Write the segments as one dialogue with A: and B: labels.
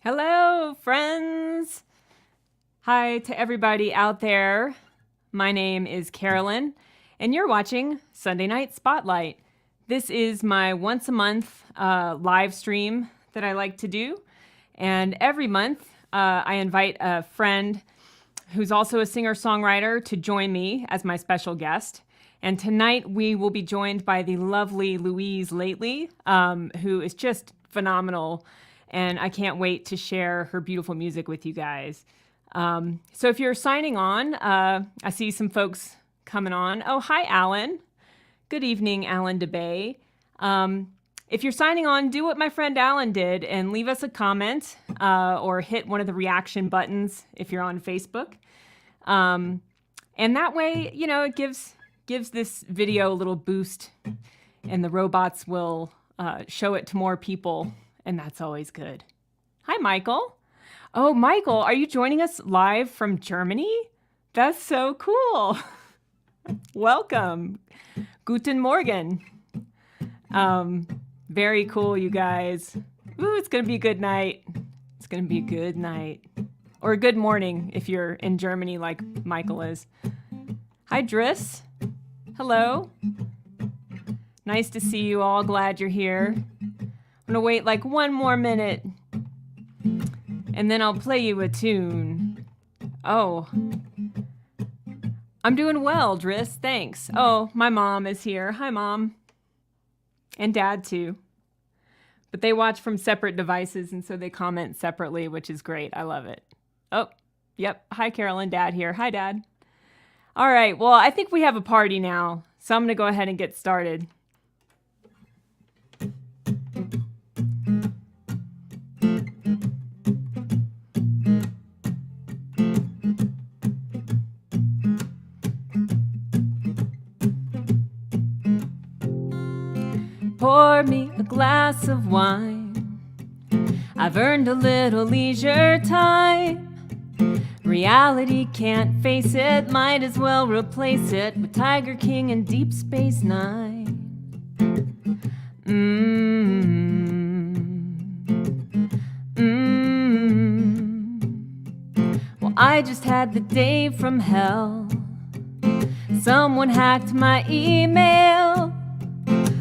A: Hello, friends. Hi to everybody out there. My name is Carolyn, and you're watching Sunday Night Spotlight. This is my once a month live stream that I like to do. And every month, I invite a friend who's also a singer-songwriter to join me as my special guest. And tonight, we will be joined by the lovely Louise Lately, who is just phenomenal. And I can't wait to share her beautiful music with you guys. So if you're signing on, I see some folks coming on. Oh, hi, Alan. Good evening, Alan DeBay. If you're signing on, do what my friend Alan did and leave us a comment or hit one of the reaction buttons if you're on Facebook. And that way, you know, it gives this video a little boost and the robots will show it to more people. And that's always good. Hi, Michael. Oh, Michael, are you joining us live from Germany? That's so cool. Welcome. Guten Morgen. Very cool, you guys. Ooh, it's going to be a good night. It's going to be a good night. Or a good morning if you're in Germany like Michael is. Hi, Driss. Hello. Nice to see you all. Glad you're here. I'm gonna wait like one more minute and then I'll play you a tune. Oh, I'm doing well, Driss, thanks. Oh, my mom is here. Hi, Mom. And Dad, too. But they watch from separate devices, and so they comment separately, which is great. I love it. Oh, yep. Hi, Carolyn. Dad here. Hi, Dad. All right. Well, I think we have a party now, so I'm going to go ahead and get started. Pour me a glass of wine. I've earned a little leisure time. Reality can't face it, might as well replace it with Tiger King and Deep Space Nine. Well, I just had the day from hell. Someone hacked my email.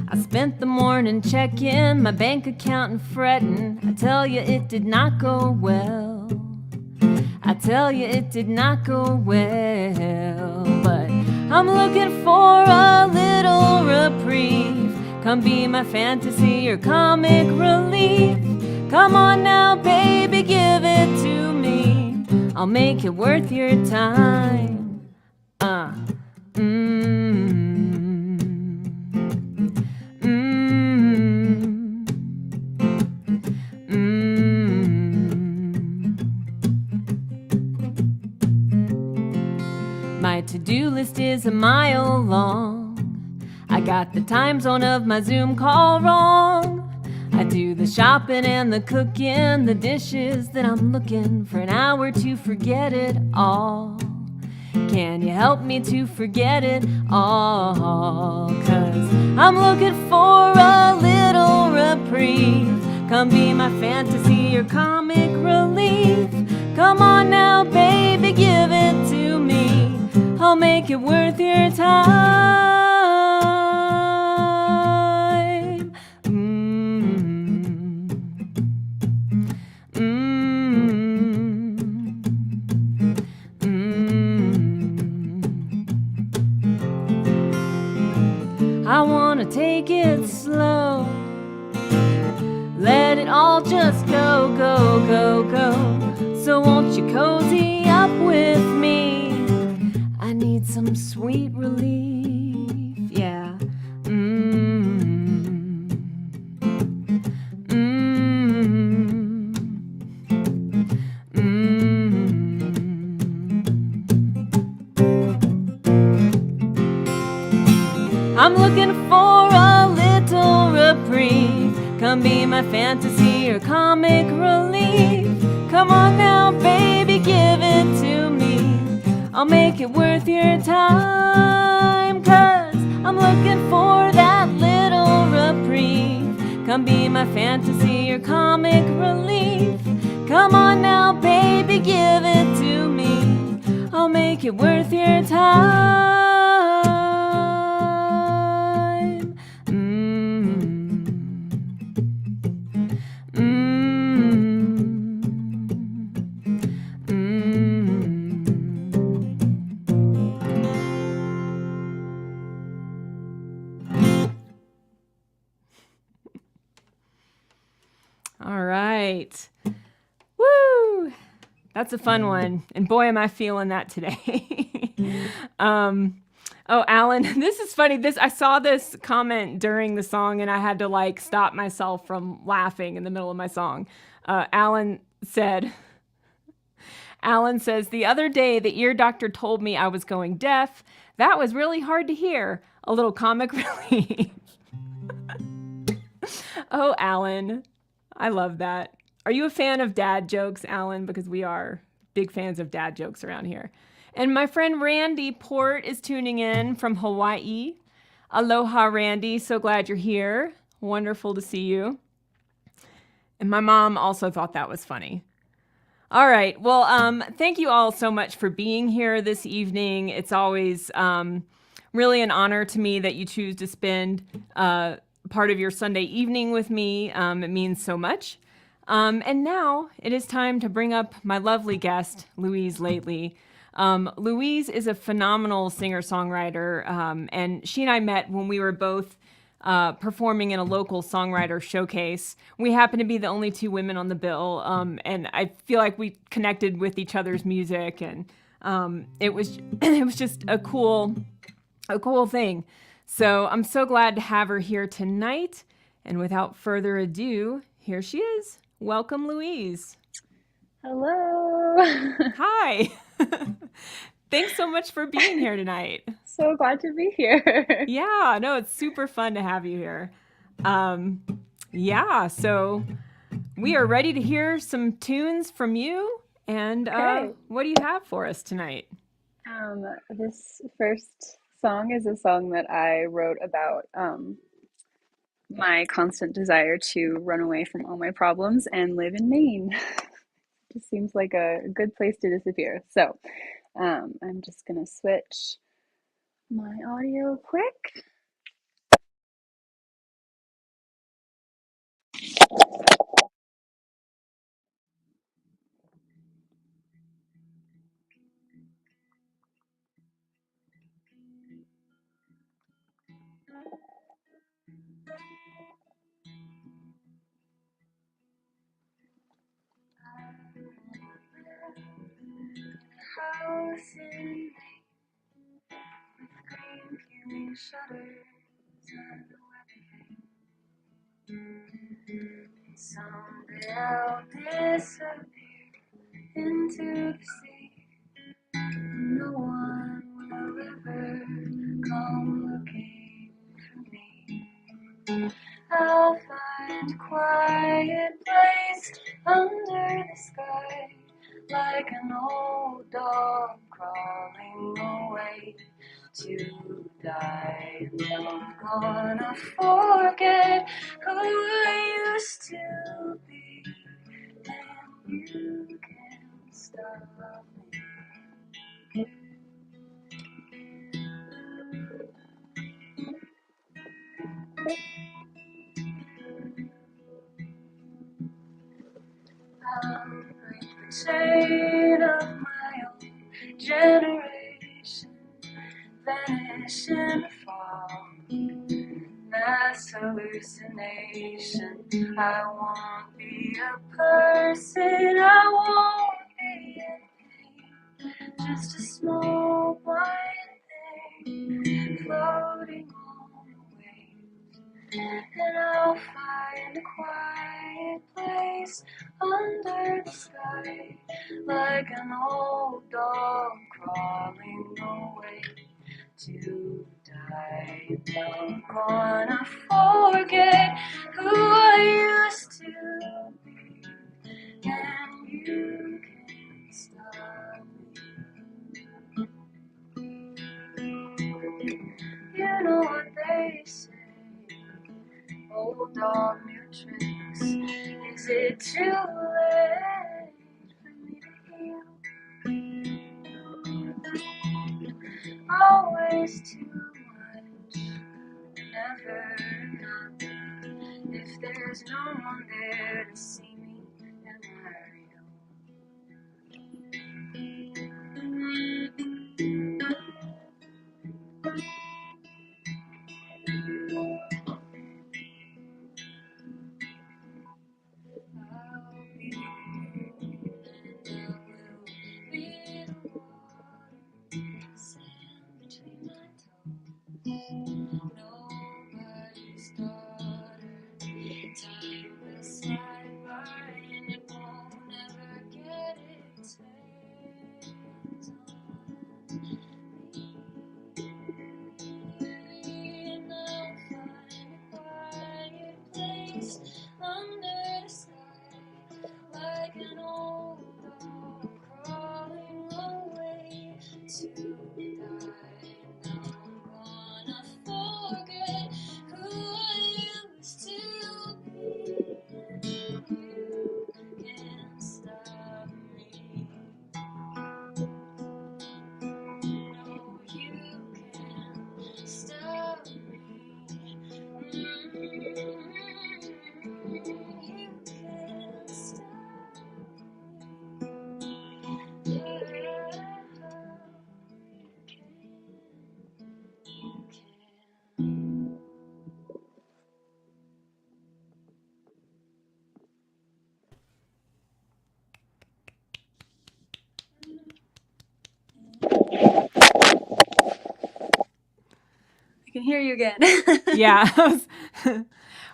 A: I spent the morning checking my bank account and fretting. I tell you it did not go well. I tell you it did not go well. But I'm looking for a little reprieve. Come be my fantasy or comic relief. Come on now, baby, give it to me. I'll make it worth your time. My to-do list is a mile long. I got the time zone of my Zoom call wrong. I do the shopping and the cooking, the dishes that I'm looking for an hour to forget it all. Can you help me to forget it all? 'Cause I'm looking for a little reprieve. Come be my fantasy or comic relief. Come on now, baby, give it to me. I'll make it worth your time. I wanna take it slow. Let it all just go, go, go, go. So won't you cozy up with me? I need some sweet relief, yeah. I'm looking for a little reprieve. Come be my fantasy or comic relief. Come on now, baby, give it to me. I'll make it worth your time. 'Cause I'm looking for that little reprieve. Come be my fantasy or comic relief. Come on now, baby, give it to me. I'll make it worth your time. All right. Woo! That's a fun one. And boy, am I feeling that today. Oh, Alan, this is funny. I saw this comment during the song and I had to like stop myself from laughing in the middle of my song. Alan says, the other day the ear doctor told me I was going deaf. That was really hard to hear. A little comic relief. Oh, Alan, I love that. Are you a fan of dad jokes, Alan? Because we are big fans of dad jokes around here. And my friend Randy Port is tuning in from Hawaii. Aloha, Randy. So glad you're here. Wonderful to see you. And my mom also thought that was funny. All right. Well, thank you all so much for being here this evening. It's always really an honor to me that you choose to spend part of your Sunday evening with me. It means so much. And now it is time to bring up my lovely guest, Louise Lately. Louise is a phenomenal singer-songwriter, and she and I met when we were both performing in a local songwriter showcase. We happened to be the only two women on the bill, and I feel like we connected with each other's music, and it was just a cool thing. So I'm so glad to have her here tonight. And without further ado, here she is. Welcome, Louise.
B: Hello.
A: Hi. Thanks so much for being here tonight.
B: So glad to be here.
A: Yeah, no, it's super fun to have you here. Yeah, so we are ready to hear some tunes from you. And
B: Okay.
A: what do you have for us tonight?
B: This first song is a song that I wrote about my constant desire to run away from all my problems and live in Maine. Just seems like a good place to disappear. So I'm just gonna switch my audio quick. House in Maine with green peeling shutters and weather. Someday I'll disappear into the sea. No one will ever come looking for me. I'll find a quiet place under the sky, like an old dog crawling away to die. And I'm gonna forget who I used to be, and you can't stop me. I'll break the chain of my own generation, vanish in the fall, mass hallucination. I won't be a person, I won't be anything, just a small blind thing floating on the waves. And I'll find a quiet place under the sky, like an old dog crawling away to die. I'm gonna forget who I used to be, and you can't stop me. You know what they say, old dog, new tricks. Is it too late? there's too much, never enough. If there's no one there to see me, am I I'll be the moon and I will be the water, sand between my toes. Nobody's daughter, time will slide by and it won't ever get its hands on me. And I'll find a quiet place under the sky, like an old dog crawling away to die. And I'm gonna forget who I used to be. You can't stop me. No, you can't stop me. You can't stop me. You can. I can hear you again.
A: Yeah.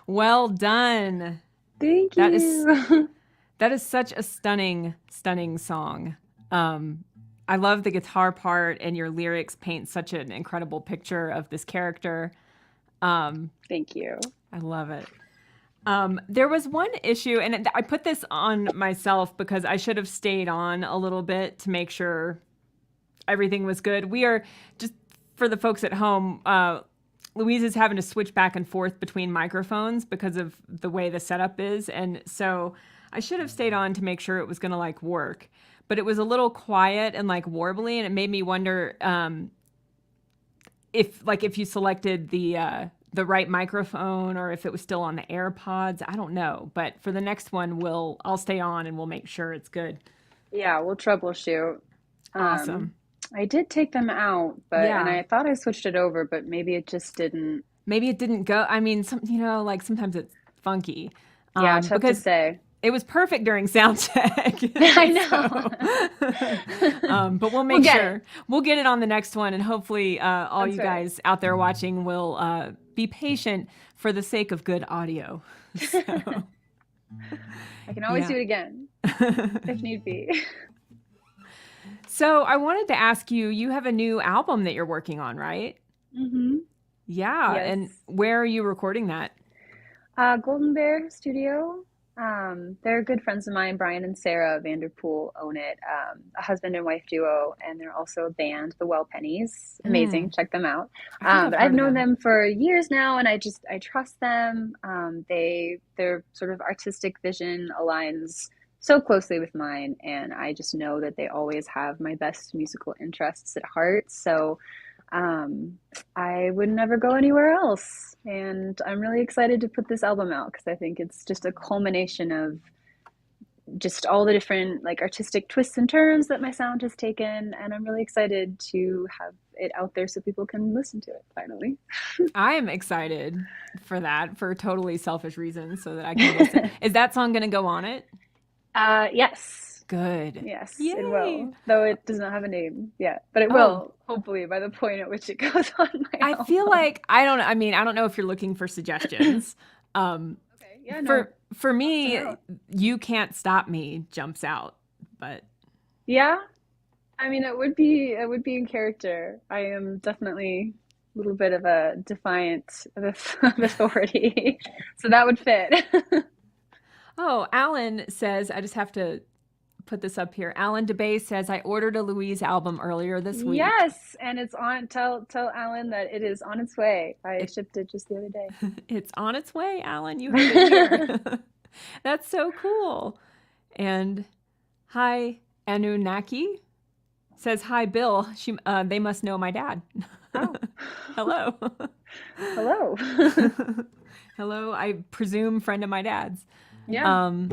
A: Well done.
B: Thank
A: That
B: you.
A: is such a stunning song. I love the guitar part, and your lyrics paint such an incredible picture of this character.
B: Thank you.
A: I love it. There was one issue, and I put this on myself because I should have stayed on a little bit to make sure everything was good. We are, just for the folks at home, Louise is having to switch back and forth between microphones because of the way the setup is. And so I should have stayed on to make sure it was going to like work. But it was a little quiet and like warbly, and it made me wonder if you selected the right microphone or if it was still on the AirPods. I don't know. But for the next one, I'll stay on and we'll make sure it's good.
B: Yeah, we'll troubleshoot.
A: Awesome.
B: I did take them out, and
A: Yeah.
B: I thought I switched it over, but maybe it just didn't.
A: Maybe it didn't go. I mean, like sometimes it's funky.
B: Yeah, tough to
A: because
B: say.
A: it was perfect during sound check.
B: I know.
A: But we'll make sure. We'll get it on the next one, and hopefully all
B: That's
A: you
B: right.
A: guys out there watching will be patient for the sake of good audio. So,
B: I can always
A: Yeah.
B: do it again if need be.
A: So I wanted to ask you, you have a new album that you're working on, right?
B: Mm-hmm.
A: Yeah.
B: Yes.
A: And where are you recording that?
B: Golden Bear Studio. They're good friends of mine. Brian and Sarah Vanderpool own it. A husband and wife duo, and they're also a band, the Well Pennies. Amazing. Check them out. But I've known them for years now, and I trust them. Their sort of artistic vision aligns so closely with mine, and I just know that they always have my best musical interests at heart. So I would never go anywhere else. And I'm really excited to put this album out because I think it's just a culmination of just all the different like artistic twists and turns that my sound has taken. And I'm really excited to have it out there so people can listen to it finally.
A: I am excited for that for totally selfish reasons so that I can listen. Is that song going to go on it?
B: Yes.
A: Good.
B: Yes,
A: Yay.
B: it will. Though it does not have a name yet, but it will hopefully by the point at which it goes on my album.
A: I feel like I don't know if you're looking for suggestions.
B: Okay. Yeah. No.
A: For me, You Can't Stop Me jumps out, but
B: yeah, I mean it would be in character. I am definitely a little bit of a defiant of authority, so that would fit.
A: Oh, Alan says, I just have to put this up here. Alan DeBay says, I ordered a Louise album earlier this week.
B: Yes, and it's on. Tell Alan that it is on its way. I shipped it just the other day.
A: It's on its way, Alan. You have it here. That's so cool. And hi, Anunnaki. says, "Hi, Bill. They must know my dad."
B: Oh,
A: Hello.
B: hello.
A: Hello, I presume friend of my dad's.
B: Yeah.
A: Um,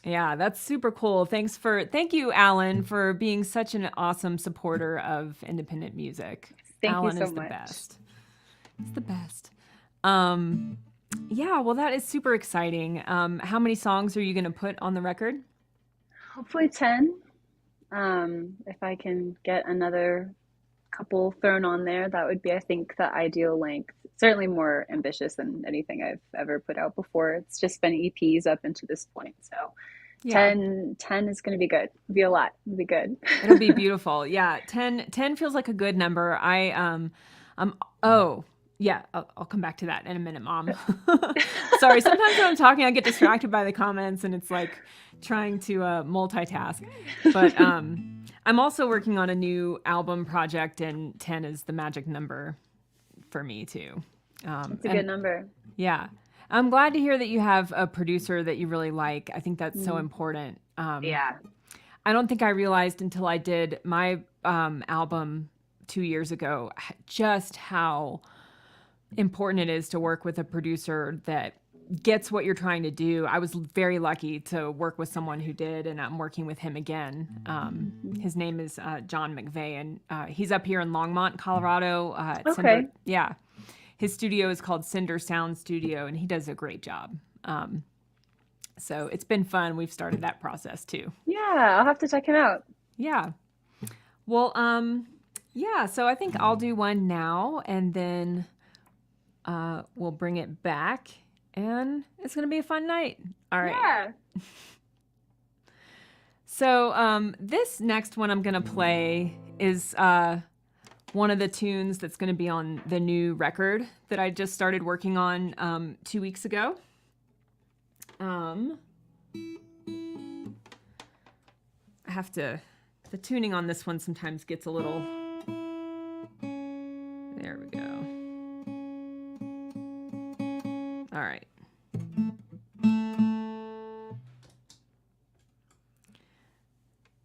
A: yeah, that's super cool. Thank you, Alan, for being such an awesome supporter of independent music.
B: Thank you
A: Alan
B: so
A: is the
B: much.
A: best. It's the best. Yeah, well, that is super exciting. How many songs are you going to put on the record?
B: Hopefully 10. If I can get another couple thrown on there, that would be, I think, the ideal length. Certainly more ambitious than anything I've ever put out before. It's just been EPs up until this point. So
A: Yeah,
B: 10 is going to be good. It'll be a lot. It'll be good.
A: it'll be beautiful. Yeah, 10 feels like a good number. Oh, yeah, I'll come back to that in a minute, Mom. Sorry, sometimes when I'm talking, I get distracted by the comments and it's like trying to multitask. But I'm also working on a new album project, and 10 is the magic number for me too.
B: It's a
A: And
B: good number.
A: yeah, I'm glad to hear that you have a producer that you really like. I think that's so
B: Mm.
A: important.
B: Yeah.
A: I don't think I realized until I did my album 2 years ago just how important it is to work with a producer that gets what you're trying to do. I was very lucky to work with someone who did, and I'm working with him again.
B: Mhm.
A: His name is John McVeigh, and he's up here in Longmont, Colorado. At Cinder,
B: Okay.
A: yeah, his studio is called Cinder Sound Studio, and he does a great job. So it's been fun. We've started that process too.
B: Yeah, I'll have to check him out.
A: Yeah. Well, yeah. So I think I'll do one now, and then we'll bring it back, and it's gonna be a fun night. All right.
B: Yeah.
A: So this next one I'm gonna play is one of the tunes that's gonna be on the new record that I just started working on 2 weeks ago. I have to. The tuning on this one sometimes gets a little. There we go. All right.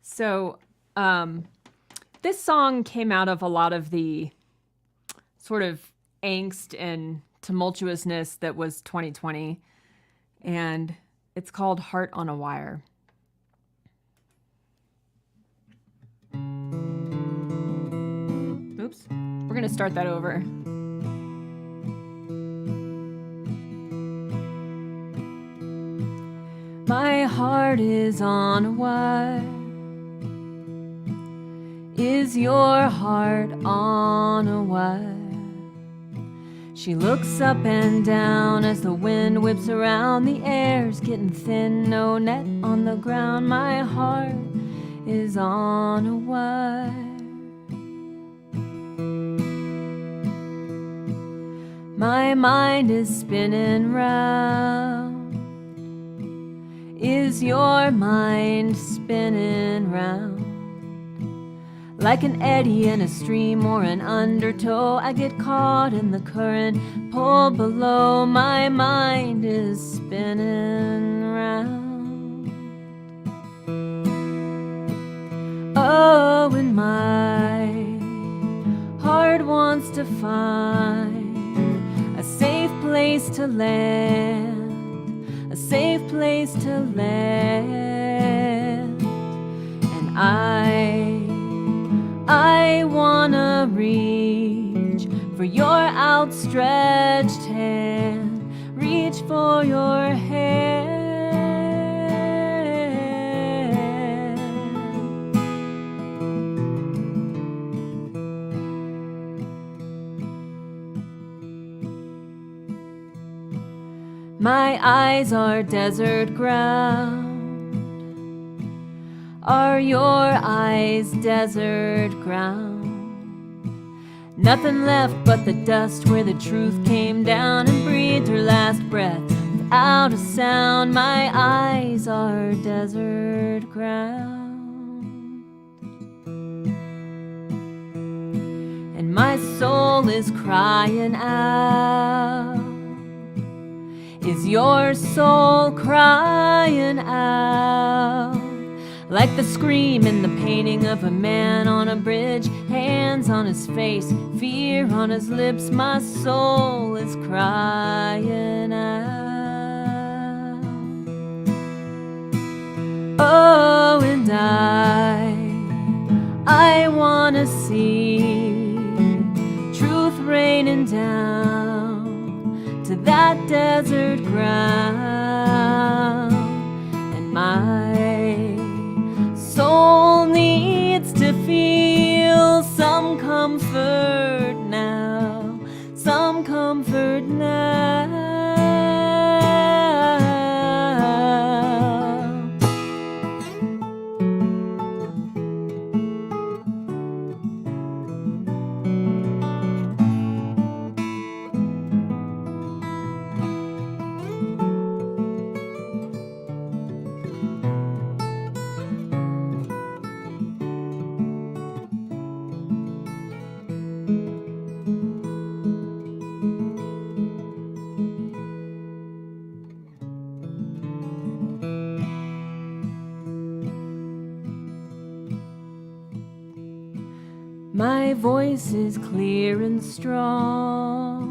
A: So, this song came out of a lot of the sort of angst and tumultuousness that was 2020, and it's called Heart on a Wire. Oops. We're going to start that over. My heart is on a wire. Is your heart on a wire? She looks up and down as the wind whips around. The air's getting thin, no net on the ground. My heart is on a wire. My mind is spinning round. Is your mind spinning round? Like an eddy in a stream or an undertow, I get caught in the current, pulled below. My mind is spinning round. Oh, and my heart wants to find a safe place to land, a safe place to land. And I wanna reach for your outstretched hand, reach for your hand. My eyes are desert ground. Are your eyes desert ground? Nothing left but the dust where the truth came down and breathed her last breath without a sound. My eyes are desert ground. And my soul is crying out. Is your soul crying out? like the scream in the painting of a man on a bridge, hands on his face, fear on his lips. My soul is crying out. Oh, and I wanna see truth raining down to that desert ground, and my soul needs to feel some comfort now, some comfort now. My voice is clear and strong,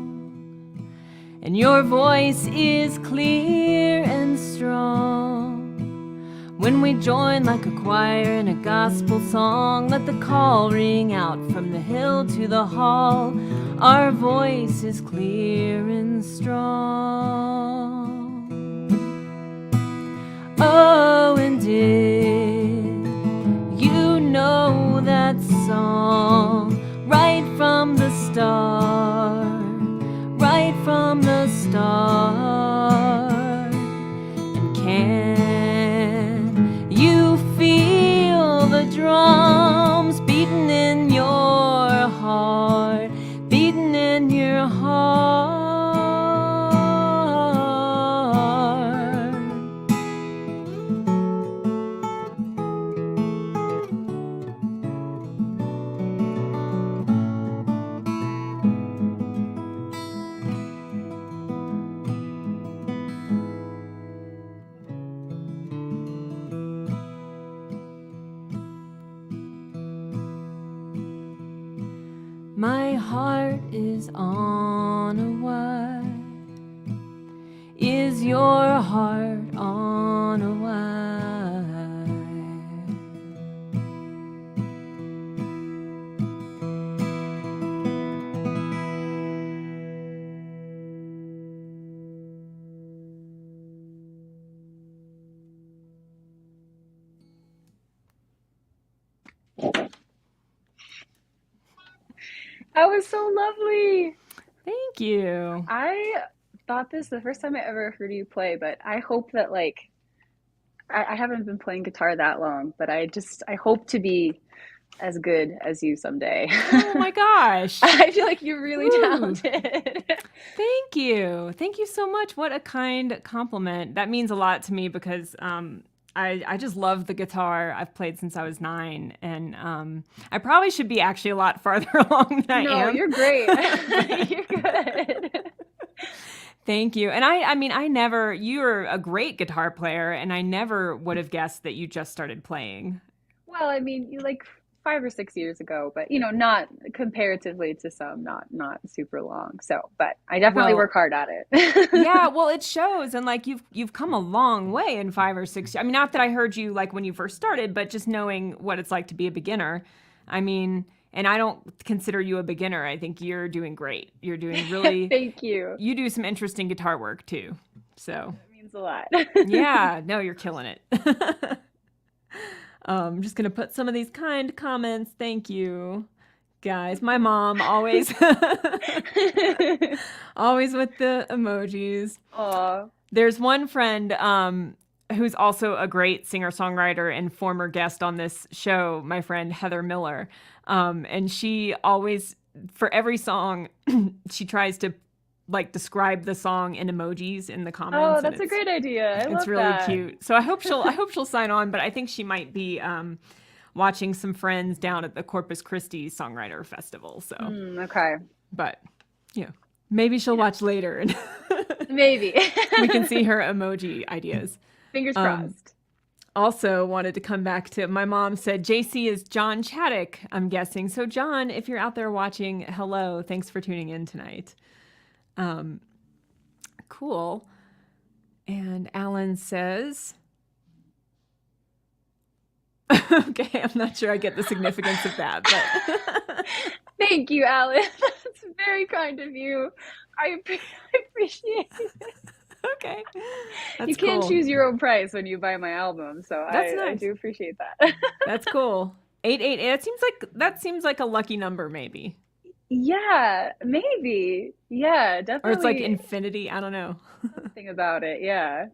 A: and your voice is clear and strong. When we join like a choir in a gospel song, let the call ring out from the hill to the hall. Our voice is clear and strong. Oh, and did you know that song right from the start, right from the start? And can you feel the drums beating in your heart, beating in your heart? My heart is on a wire. Is your heart on a wire?
B: That was so lovely.
A: Thank you.
B: I thought this the first time I ever heard you play, but I hope that like I haven't been playing guitar that long, but I hope to be as good as you someday.
A: Oh my gosh.
B: I feel like you're really
A: Woo.
B: talented.
A: Thank you. Thank you so much. What a kind compliment. That means a lot to me because I just love the guitar. I've played since I was 9, and I probably should be actually a lot farther along than I am.
B: No, you're great. You're good.
A: Thank you. And I mean, you're a great guitar player, and I never would have guessed that you just started playing.
B: Well, I mean, you like 5 or 6 years ago, but you know, not comparatively to some, not super long. So, but I definitely
A: Well,
B: work hard at it.
A: yeah, well, it shows, and like you've come a long way in 5 or 6. I mean, not that I heard you like when you first started, but just knowing what it's like to be a beginner. I mean, and I don't consider you a beginner. I think you're doing great. You're doing really.
B: Thank you.
A: You do some interesting guitar work too. So
B: That means a lot.
A: yeah, no, you're killing it. I'm just gonna put some of these kind comments. Thank you, guys. My mom always, always with the emojis.
B: Aw.
A: There's one friend who's also a great singer-songwriter and former guest on this show, my friend Heather Miller. And she always, for every song, she tries to like describe the song in emojis in the comments.
B: Oh, that's a great idea. I love
A: It's really
B: that.
A: cute. So I hope she'll sign on, but I think she might be watching some friends down at the Corpus Christi Songwriter Festival. So
B: Okay.
A: but maybe she'll watch later and
B: Maybe.
A: we can see her emoji ideas.
B: Fingers crossed.
A: also wanted to come back to, my mom said JC is John Chaddock, I'm guessing. So John, if you're out there watching, hello. Thanks for tuning in tonight. Cool. And Alan says, okay, I'm not sure I get the significance of that, but
B: Thank you, Alan. That's very kind of you. I appreciate it.
A: okay.
B: You
A: That's
B: can't
A: cool.
B: choose your own price when you buy my album, so
A: That's
B: I
A: nice.
B: do appreciate that.
A: That's cool. 88. That seems like a lucky number, maybe.
B: Yeah, maybe. Yeah,
A: Or it's like
B: definitely
A: infinity. I don't know.
B: something about it. Yeah.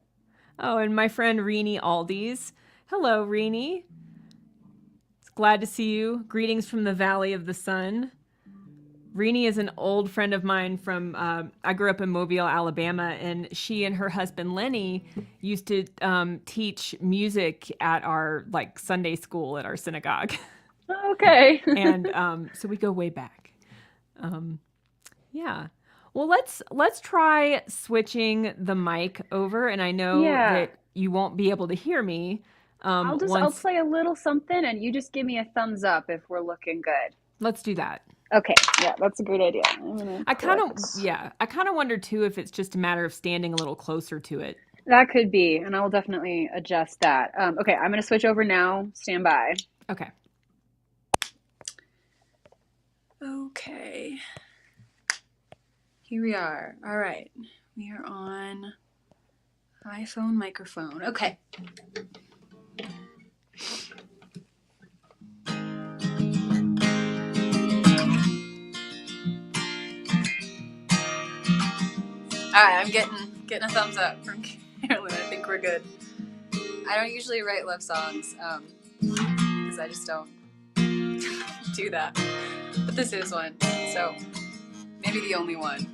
A: Oh, and my friend Reenie Aldi's. Hello, Reenie. It's glad to see you. Greetings from the Valley of the Sun. Reenie is an old friend of mine from, I grew up in Mobile, Alabama, and she and her husband Lenny used to teach music at our like Sunday school at our synagogue.
B: Okay.
A: And so we go way back. Yeah. Well, let's try switching the mic over, and I know
B: Yeah.
A: that you won't be able to hear me
B: I'll
A: once.
B: play a little something and you just give me a thumbs up if we're looking good.
A: Let's do that.
B: Okay. Yeah, that's a great idea. I'm gonna
A: I kind
B: put
A: of I kind of wonder too if it's just a matter of standing a little closer to it.
B: that could be, and I will definitely adjust that. Okay, I'm gonna switch over now. Stand by.
A: Okay.
B: Okay. Here we are. All right. We are on iPhone microphone. Okay. All right, I'm getting a thumbs up from Carolyn. I think we're good. I don't usually write love songs because I just don't do that. But this is one, so maybe the only one.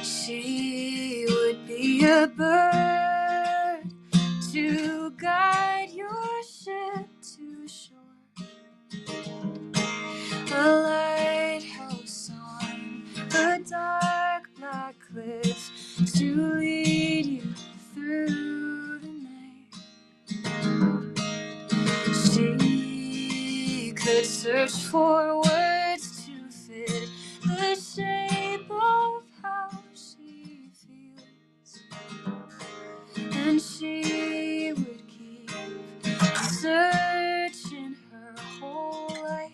B: She would be a bird to guide your ship to shore, a lighthouse on the dark black cliff to lead you through the night. She could search for words to fit the shape of how she feels, and she would keep searching her whole life.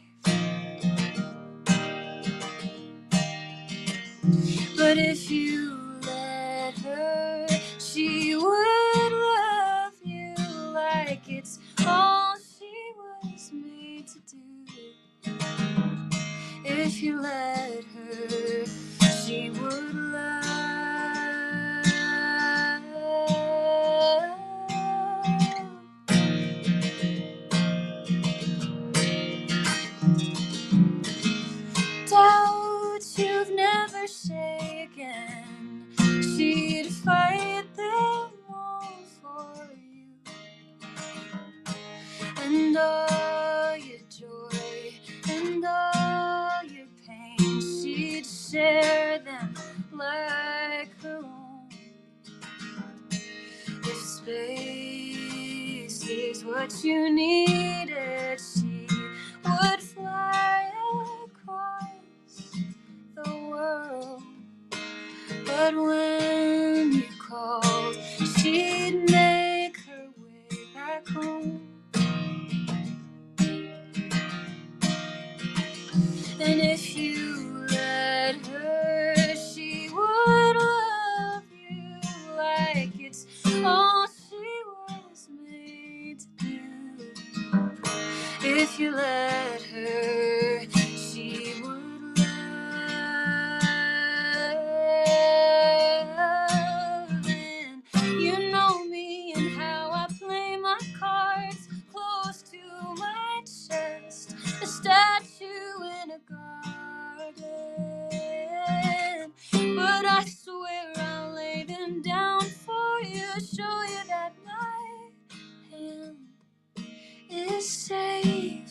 B: But if you let her, she would love you like it's all she was made to do. If you let her, she would love. Doubts you've never shaken, she'd fight them all for you. And all your joy and all your pain, she'd share them like her own. If space is what you needed, she would fly across the world. But when you called, she'd make her way back home. And if you let her, she would love you like it's all she was made to do. If you let her, she would love. And you know me and how I play my cards close to my chest, a statue in a garden. But I swear I'll lay them down for you, show you that my hand is safe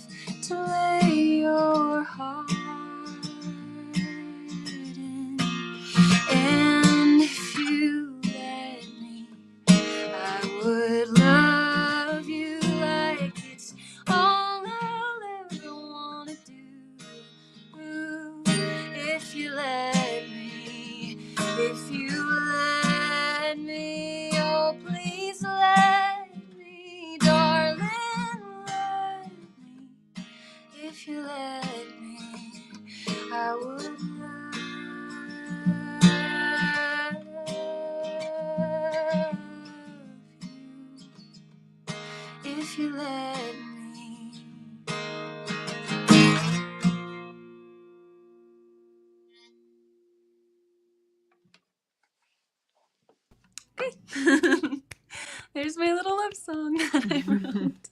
B: There's my little love song that I wrote.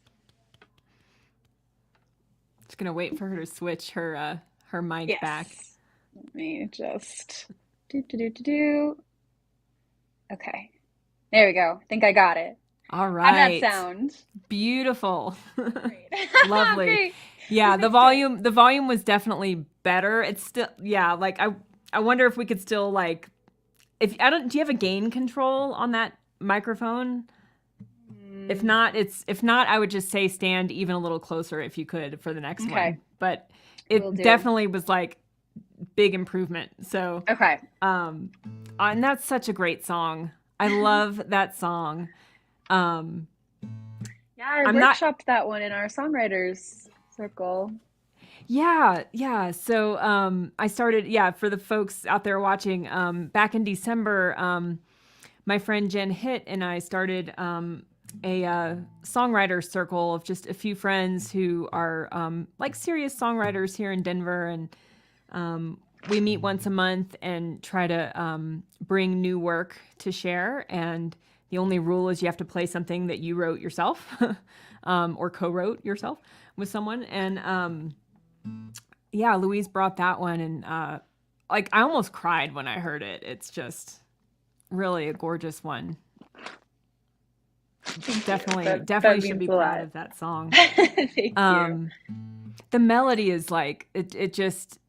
A: Just gonna wait for her to switch her mic back.
B: Let me just do. Okay. There we go. I think I got it.
A: All
B: How'd that
A: right.
B: sound?
A: Beautiful.
B: Great.
A: Lovely.
B: Great.
A: Yeah, the volume was definitely better. It's still, yeah, like I wonder if we could still like, if I don't, do you have a gain control on that microphone? If not, I would just say stand even a little closer if you could for the next one. But it definitely was like big improvement. So
B: okay.
A: And that's such a great song. I love that song.
B: Yeah, I workshopped that one in our songwriters circle.
A: Yeah. So I started, for the folks out there watching, back in December, my friend Jen Hitt and I started a songwriter circle of just a few friends who are like serious songwriters here in Denver. And we meet once a month and try to bring new work to share. And the only rule is you have to play something that you wrote yourself or co-wrote yourself with someone. And Louise brought that one. And like I almost cried when I heard it. It's just really a gorgeous one. Definitely should be proud of that song.
B: Thank you.
A: The melody is like, it just,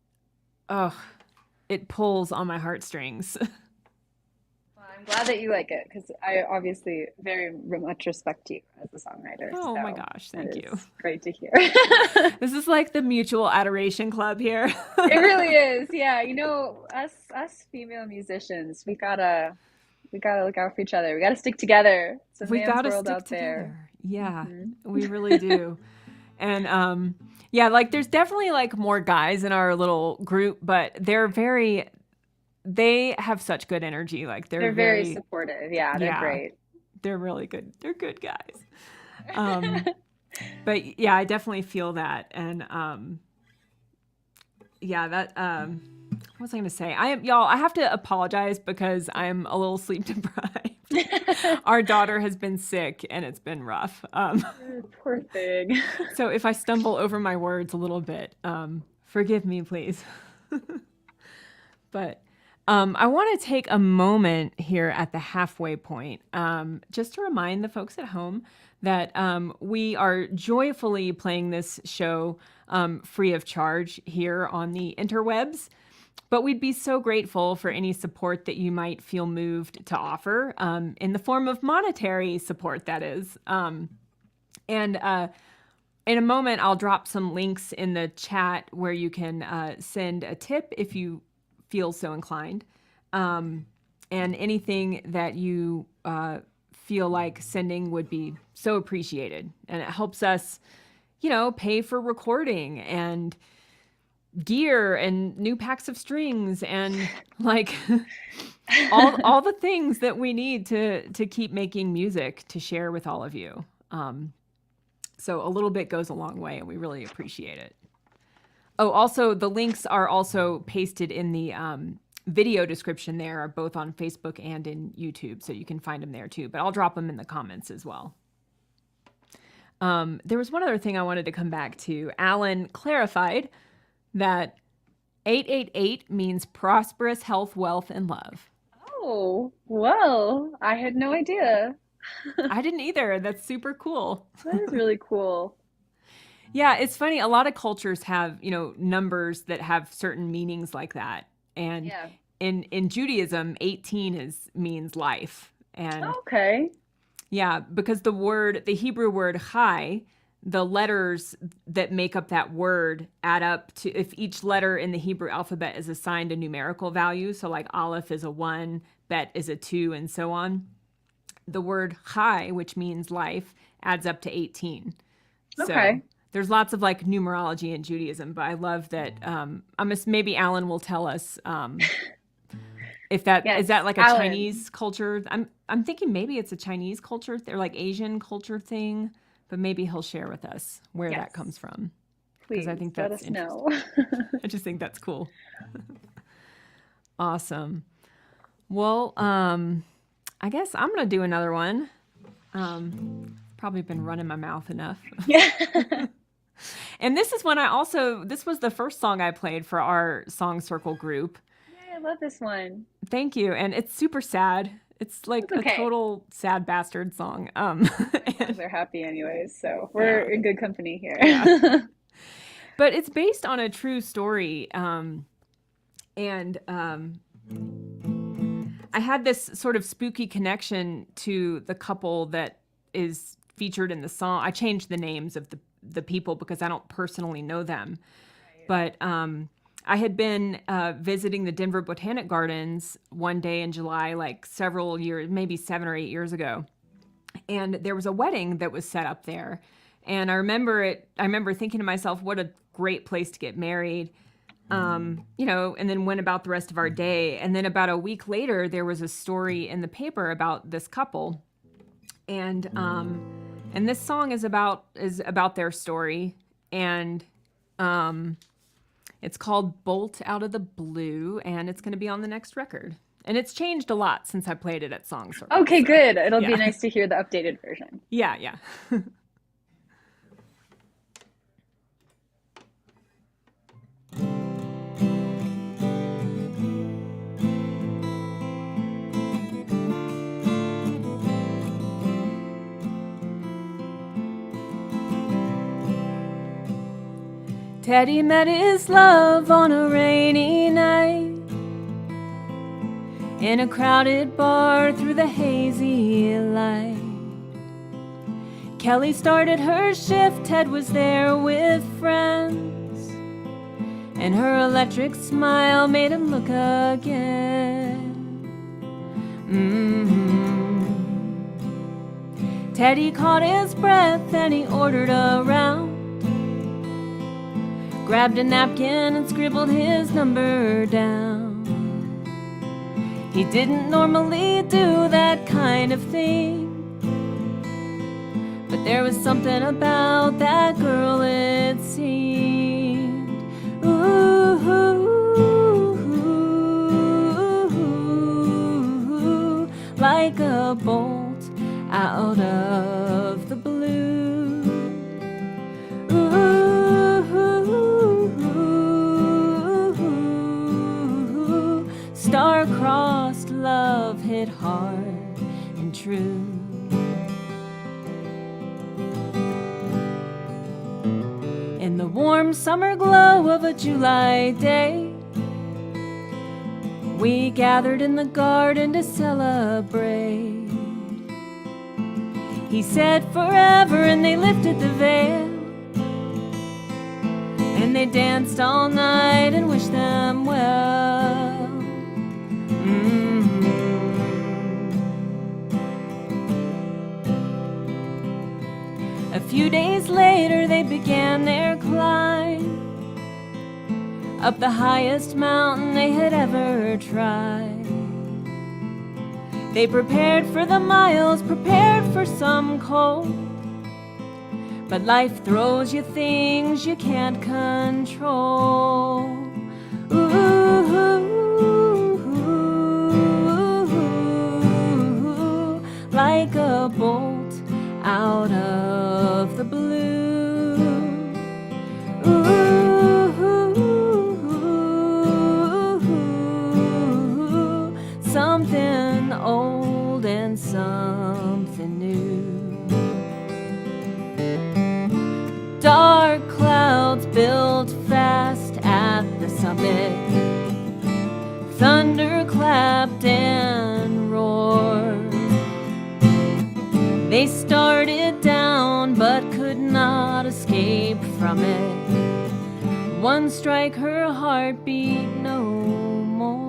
A: it pulls on my heartstrings.
B: Well, I'm glad that you like it because I obviously very much respect you as a songwriter.
A: Oh my gosh, thank you.
B: Great to hear.
A: This is like the mutual adoration club here.
B: It really is. Yeah, you know, us female musicians, we gotta look out for each other. We gotta stick together. It's a man's world out there.
A: Yeah, we really do. And like there's definitely like more guys in our little group, but they have such good energy. Like they're
B: very supportive. Yeah, they're great.
A: They're really good. They're good guys. But yeah, I definitely feel that. And what was I going to say? I have to apologize because I'm a little sleep deprived. Our daughter has been sick and it's been rough.
B: Poor thing.
A: So if I stumble over my words a little bit, forgive me, please. But I want to take a moment here at the halfway point, just to remind the folks at home that we are joyfully playing this show free of charge here on the interwebs. But we'd be so grateful for any support that you might feel moved to offer in the form of monetary support, that is. And in a moment, I'll drop some links in the chat where you can send a tip if you feel so inclined. And anything that you feel like sending would be so appreciated. And it helps us, pay for recording and gear and new packs of strings and like all the things that we need to keep making music to share with all of you. So a little bit goes a long way and we really appreciate it. Oh, also the links are also pasted in the video description there, are both on Facebook and in YouTube, so you can find them there too, but I'll drop them in the comments as well. There was one other thing I wanted to come back to. Alan clarified that 888 means prosperous health, wealth, and love.
B: Oh, well, I had no idea.
A: I didn't either. That's super cool.
B: That is really cool.
A: Yeah, it's funny. A lot of cultures have, numbers that have certain meanings like that. And in Judaism, 18 means life. And
B: okay.
A: Yeah, because the Hebrew word chai, the letters that make up that word add up to, if each letter in the Hebrew alphabet is assigned a numerical value, so like Aleph is a 1, Bet is a 2, and so on. The word chai, which means life, adds up to 18.
B: Okay.
A: So there's lots of like numerology in Judaism, but I love that. Maybe Alan will tell us if that is that like a Alan. Chinese culture. I'm thinking maybe it's a Chinese culture. They're like Asian culture thing, but maybe he'll share with us where that comes from.
B: Please,
A: I think
B: let
A: that's
B: us know.
A: I just think that's cool. Awesome. Well, I guess I'm going to do another one. Probably been running my mouth enough.
B: Yeah.
A: And this is when this was the first song I played for our Song Circle group.
B: Yeah, I love this one.
A: Thank you. And it's super sad. It's like
B: That's
A: a
B: okay.
A: total sad bastard song.
B: Songs are happy anyways, so we're in good company here.
A: Yeah. But it's based on a true story. And I had this sort of spooky connection to the couple that is featured in the song. I changed the names of the people because I don't personally know them. But I had been visiting the Denver Botanic Gardens one day in July, like several years, maybe 7 or 8 years ago. And there was a wedding that was set up there. And I remember thinking to myself, what a great place to get married. And then went about the rest of our day. And then about a week later, there was a story in the paper about this couple. And this song is about their story. And it's called Bolt Out of the Blue, and it's going to be on the next record. And it's changed a lot since I played it at Song Circle.
B: Okay,
A: so,
B: good. It'll
A: yeah.
B: be nice to hear the updated version.
A: Yeah. Teddy met his love on a rainy night in a crowded bar through the hazy light. Kelly started her shift, Ted was there with friends, and her electric smile made him look again. Teddy caught his breath and he ordered a round, grabbed a napkin and scribbled his number down. He didn't normally do that kind of thing, but there was something about that girl, it seemed. Ooh, like a bolt out of the blue. Ooh, star-crossed love hit hard and true. In the warm summer glow of a July day, we gathered in the garden to celebrate. He said forever and they lifted the veil, and they danced all night and wished them well. A few days later they began their climb up the highest mountain they had ever tried. They prepared for the miles, prepared for some cold, but life throws you things you can't control. Ooh, like a bolt out of the blue. Ooh, something old and something new. Dark clouds built fast at the summit. Thunder clapped and roared. They started down but could not escape from it. One strike, her heart beat no more.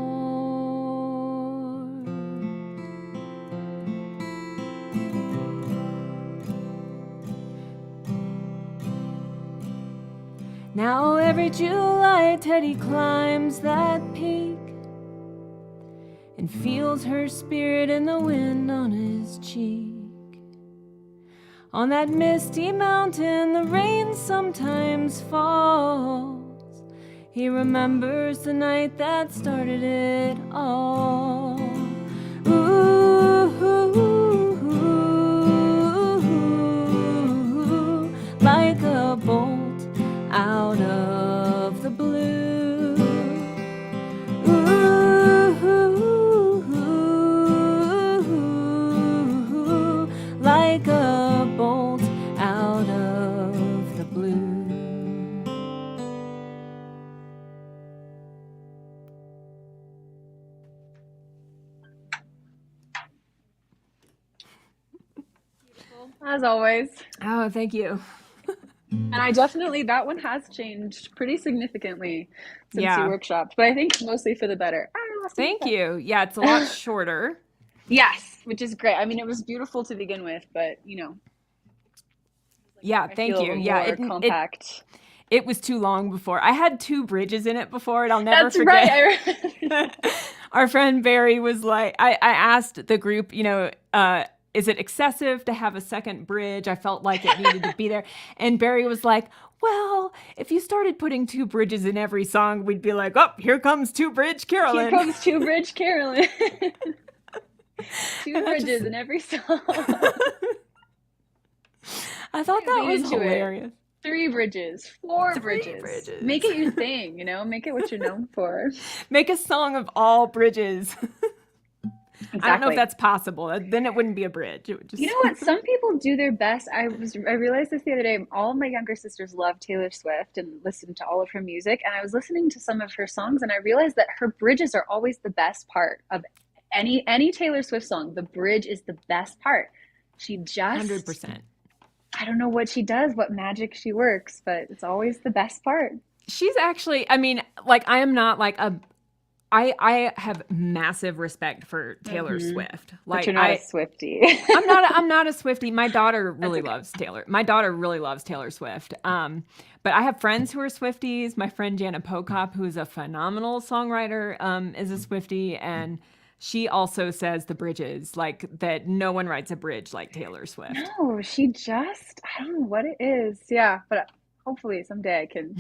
A: Now every July Teddy climbs that peak and feels her spirit in the wind on his cheek. On that misty mountain the rain sometimes falls. He remembers the night that started it all. Ooh, out of the blue. Ooh, like a bolt out of the blue.
B: As always.
A: Oh, thank you.
B: And I definitely, that one has changed pretty significantly since you
A: Yeah.
B: workshopped, but I think mostly for the better. I lost my
A: Thank
B: pen.
A: you. Yeah, it's a lot shorter.
B: Yes, which is great. I mean, it was beautiful to begin with, but
A: Yeah,
B: I
A: thank you.
B: feel
A: Yeah,
B: more compact.
A: it was too long before. I had 2 bridges in it before, and I'll never
B: That's right.
A: forget. Our friend Barry was like, I asked the group, is it excessive to have a second bridge? I felt like it needed to be there. And Barry was like, well, if you started putting 2 bridges in every song, we'd be like, oh, here comes 2 bridge Carolyn.
B: Here comes 2 bridge Carolyn. 2 bridges in every song.
A: I thought that was hilarious.
B: 3 bridges, 4 bridges. Make it your thing, make it what you're known for.
A: Make a song of all bridges.
B: Exactly.
A: I don't know if that's possible. Then it wouldn't be a bridge. It would just...
B: You know what? Some people do their best. I realized this the other day. All of my younger sisters love Taylor Swift and listen to all of her music. And I was listening to some of her songs, and I realized that her bridges are always the best part of any Taylor Swift song. The bridge is the best part. She just
A: 100%.
B: I don't know what she does, what magic she works, but it's always the best part.
A: She's actually, I mean, like, I am not like I have massive respect for Taylor Swift. Like,
B: but you're not a Swiftie.
A: I'm not a Swiftie. My daughter really loves Taylor. My daughter really loves Taylor Swift. But I have friends who are Swifties. My friend Jana Pokop, who is a phenomenal songwriter, is a Swiftie, and she also says the bridges, like that no one writes a bridge like Taylor Swift.
B: No, I don't know what it is. Yeah, but hopefully someday I can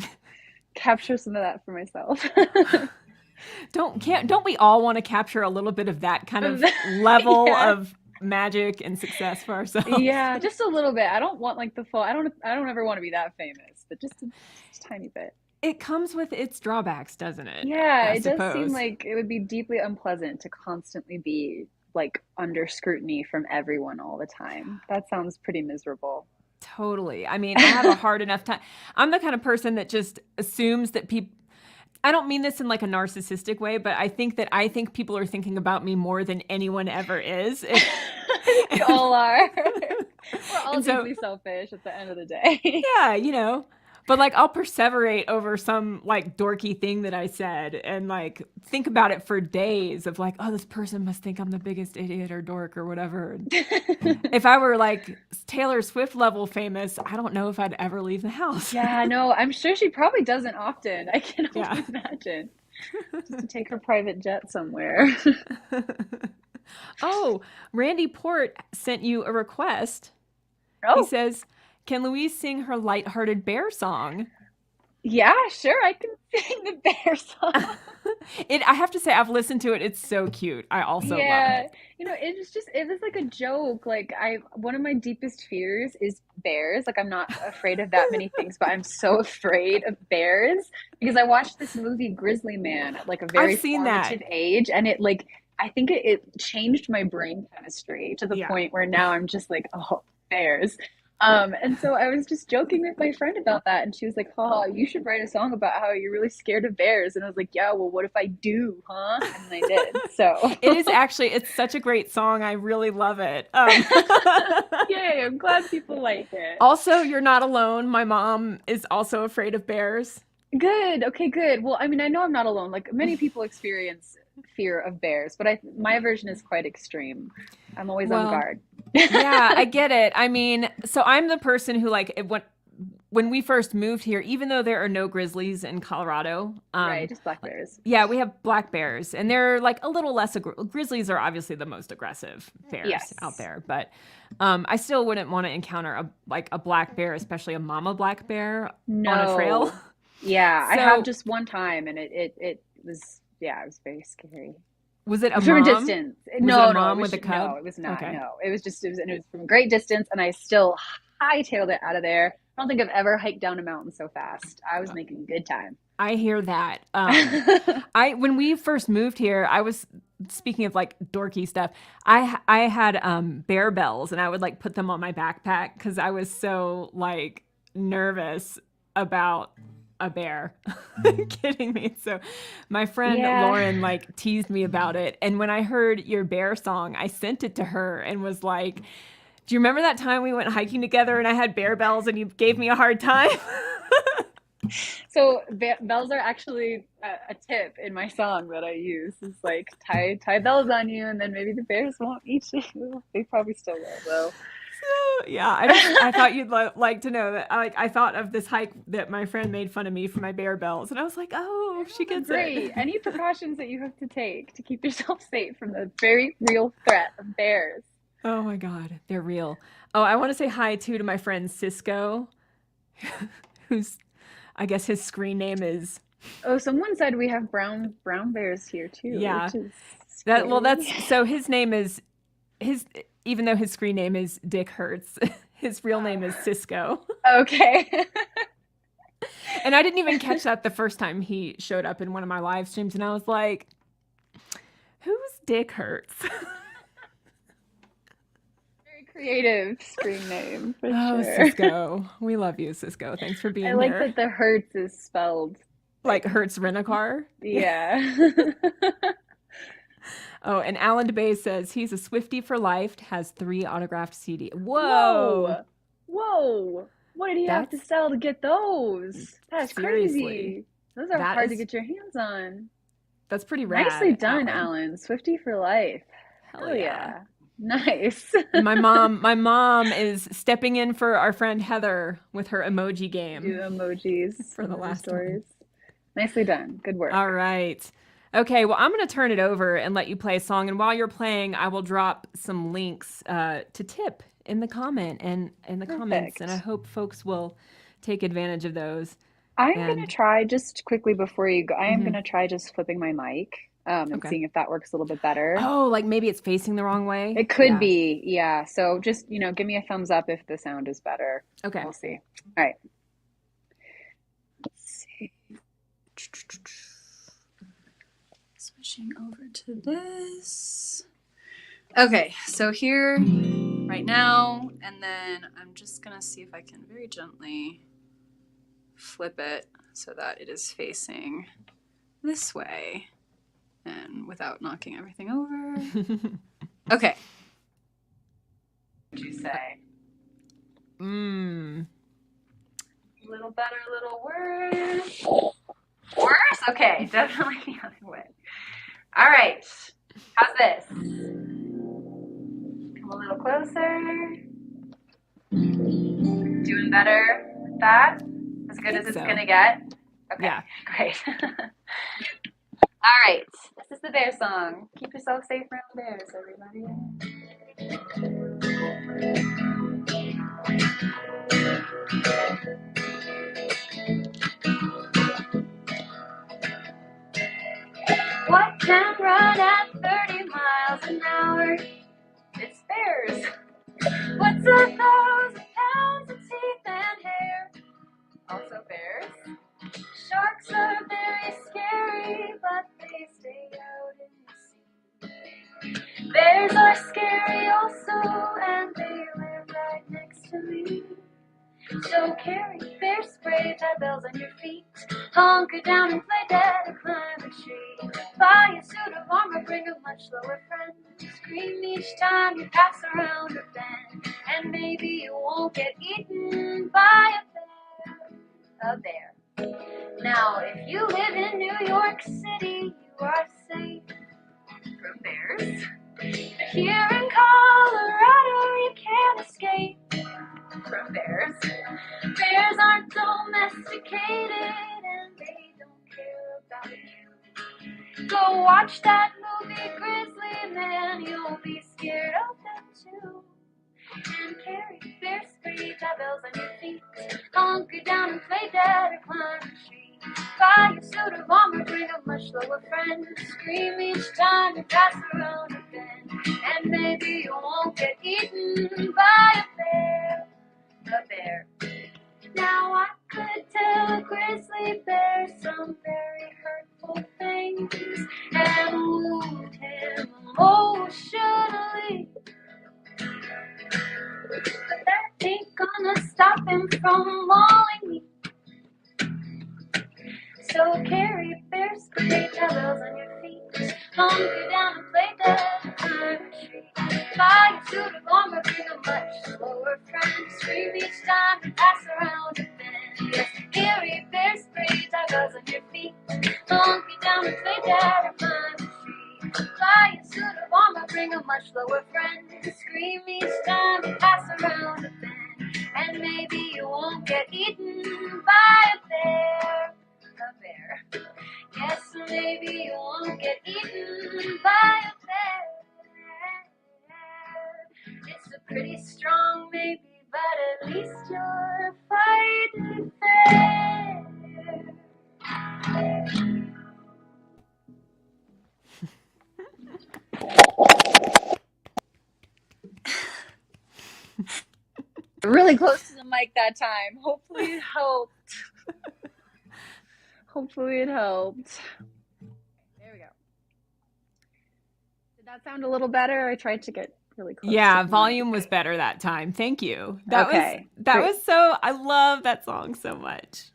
B: capture some of that for myself.
A: Don't we all want to capture a little bit of that kind of level of magic and success for ourselves?
B: Yeah, just a little bit. I don't want like the full. I don't ever want to be that famous, but just a tiny bit.
A: It comes with its drawbacks, doesn't it?
B: Yeah, it does seem like it would be deeply unpleasant to constantly be like under scrutiny from everyone all the time. That sounds pretty miserable.
A: Totally. I mean, I have a hard enough time. I'm the kind of person that just assumes that people, I don't mean this in like a narcissistic way, but I think people are thinking about me more than anyone ever is.
B: We all are. We're all deeply selfish at the end of the day.
A: Yeah, but like I'll perseverate over some like dorky thing that I said and like think about it for days of like, oh, this person must think I'm the biggest idiot or dork or whatever. If I were like Taylor Swift level famous, I don't know if I'd ever leave the house.
B: Yeah, no, I'm sure she probably doesn't often. I can only imagine. Just to take her private jet somewhere.
A: Oh, Randy Port sent you a request.
B: Oh.
A: He says, can Louise sing her lighthearted bear song?
B: Yeah, sure. I can sing the bear song.
A: I have to say, I've listened to it. It's so cute. I also love it.
B: It was like a joke. Like one of my deepest fears is bears. Like I'm not afraid of that many things, but I'm so afraid of bears because I watched this movie Grizzly Man at like a very formative age, and it like I think it changed my brain chemistry to the point where now I'm just like, oh, bears. And so I was just joking with my friend about that, and she was like, "Oh, you should write a song about how you're really scared of bears." And I was like, "Yeah, well, what if I do, huh?" And I did. So
A: it's such a great song. I really love it.
B: Yay! I'm glad people like it.
A: Also, you're not alone. My mom is also afraid of bears.
B: Good. Okay, good. Well, I mean, I know I'm not alone. Like many people experience fear of bears, but my version is quite extreme. I'm always on guard.
A: Yeah, I get it. I mean, so I'm the person who like when we first moved here, even though there are no grizzlies in Colorado,
B: right, just black bears.
A: Yeah, we have black bears, and they're like a little less grizzlies are obviously the most aggressive bears out there, but I still wouldn't want to encounter a black bear, especially a mama black bear on a trail.
B: Yeah, I have just one time, and it was it was very scary.
A: Was it a
B: from
A: mom?
B: A distance?
A: No, with a cub.
B: No, it was not.
A: Okay.
B: No, it was from a great distance, and I still hightailed it out of there. I don't think I've ever hiked down a mountain so fast. I was making good time.
A: I hear that. I when we first moved here, I was speaking of like dorky stuff. I had bear bells, and I would like put them on my backpack because I was so like nervous about a bear. Kidding me. So my friend
B: Yeah.
A: Lauren like teased me about it, and when I heard your bear song, I sent it to her and was like, "Do you remember that time we went hiking together and I had bear bells and you gave me a hard time?"
B: So bells are actually a tip in my song that I use. It's like tie bells on you, and then maybe the bears won't eat you. They probably still will, though.
A: So, yeah, I thought you'd like to know that I thought of this hike that my friend made fun of me for my bear bells, and I was like, oh, she gets
B: Great.
A: it.
B: Any precautions that you have to take to keep yourself safe from the very real threat of bears?
A: Oh my God, they're real. Oh, I want to say hi too to my friend Cisco, who's I guess his screen name is
B: Oh, someone said we have brown bears here too,
A: yeah.
B: which is
A: That's
B: scary.
A: so his name is his even though his screen name is Dick Hertz, his real name is Cisco.
B: Okay.
A: And I didn't even catch that the first time he showed up in one of my live streams, and I was like, who's Dick Hertz?
B: Very creative screen name for
A: Oh,
B: sure.
A: Cisco. We love you, Cisco. Thanks for
B: I
A: being
B: like
A: here.
B: that the Hertz is spelled
A: Like
B: like
A: Hertz Rent-A-Car. Yeah.
B: yeah.
A: Oh, and Alan DeBay says he's a Swiftie for life, has 3 autographed CD. Whoa.
B: Whoa. Whoa. What did he have to
A: That's
B: sell to get those? That's
A: seriously.
B: crazy. Those are
A: That
B: hard to
A: is
B: get your hands on.
A: that's pretty
B: Nicely
A: rad,
B: done,
A: Alan.
B: Alan. Swifty for life.
A: Hell
B: Hell
A: yeah.
B: yeah. Nice.
A: My mom is stepping in for our friend Heather with her emoji
B: Do
A: game
B: emojis,
A: for the
B: emoji
A: last one.
B: stories. Nicely done. Good
A: All
B: work.
A: right. Okay, well, I'm going to turn it over and let you play a song. And while you're playing, I will drop some links to tip in the comments, and I
B: Perfect.
A: hope folks will take advantage of those.
B: I'm gonna
A: And
B: try just quickly before you go. I am
A: mhm,
B: gonna try just flipping my mic and
A: okay.
B: seeing if that works a little bit better.
A: Oh, like maybe it's facing the wrong way.
B: It could
A: Yeah.
B: be, yeah. So just, give me a thumbs up if the sound is better.
A: Okay.
B: We'll see. All right. Let's see. Switching over to this. Okay, so here right now, and then I'm just gonna see if I can very gently flip it so that it is facing this way and without knocking everything over. Okay. What would you say?
A: Mm.
B: A little better, a little worse. Worse? Okay, definitely the other way. All right. How's this? Come a little closer. Doing better with that? As good as it's
A: So.
B: gonna get? Okay,
A: Yeah.
B: great. All right, this is the bear song. Keep yourself safe around bears, everybody. What can run at 30 miles an hour? It's bears. What's 1,000 pounds of teeth and hair? Also bears. Sharks are very scary, but they stay out in the sea. Bears are scary also, and they live right next to me. So carry bear spray, tie bells on your feet, hunker down and play dead or climb a tree. Buy a suit of armor, bring a much lower friend. Scream each time you pass around a bend, and maybe you won't get eaten by a bear. Now, if you live in New York City, you are safe from bears. But here in Colorado, you can't escape from bears. Bears aren't domesticated and they don't care about you. Go watch that movie Grizzly Man, you'll be scared of them too. And carry bear spray, tie bells on your feet, hunker down and play dead or climb a tree. Buy a suit of armor, bring a much lower friend. Scream each time you pass around a bend, and maybe you won't get eaten by a bear. a bear. Now I could tell a grizzly bear some very hurtful things and wound him emotionally. But that ain't gonna stop him from mauling me. So carry bear spray towels on your feet, hunker down and play dead, climb a tree. Buy a suit of armor, bring a much slower friend. Scream each time you pass around a bend. Yes, carry bear spray towels on your feet, hunker down and play dead or climb a tree. Buy a suit of armor, bring a much slower friend. Scream each time you pass around a bend, and maybe you won't get eaten by a bear. A bear. Yes, maybe you won't get eaten by a bear. It's a pretty strong maybe, but at least you're fighting fair. Really close to the mic that time. Hopefully it helped. Hopefully it helped. There we go. Did that sound a little better? I tried to get really close.
A: Yeah,
B: to the
A: volume
B: mic.
A: was better that time. Thank you.
B: Okay,
A: That
B: great.
A: was so, I love that song so much.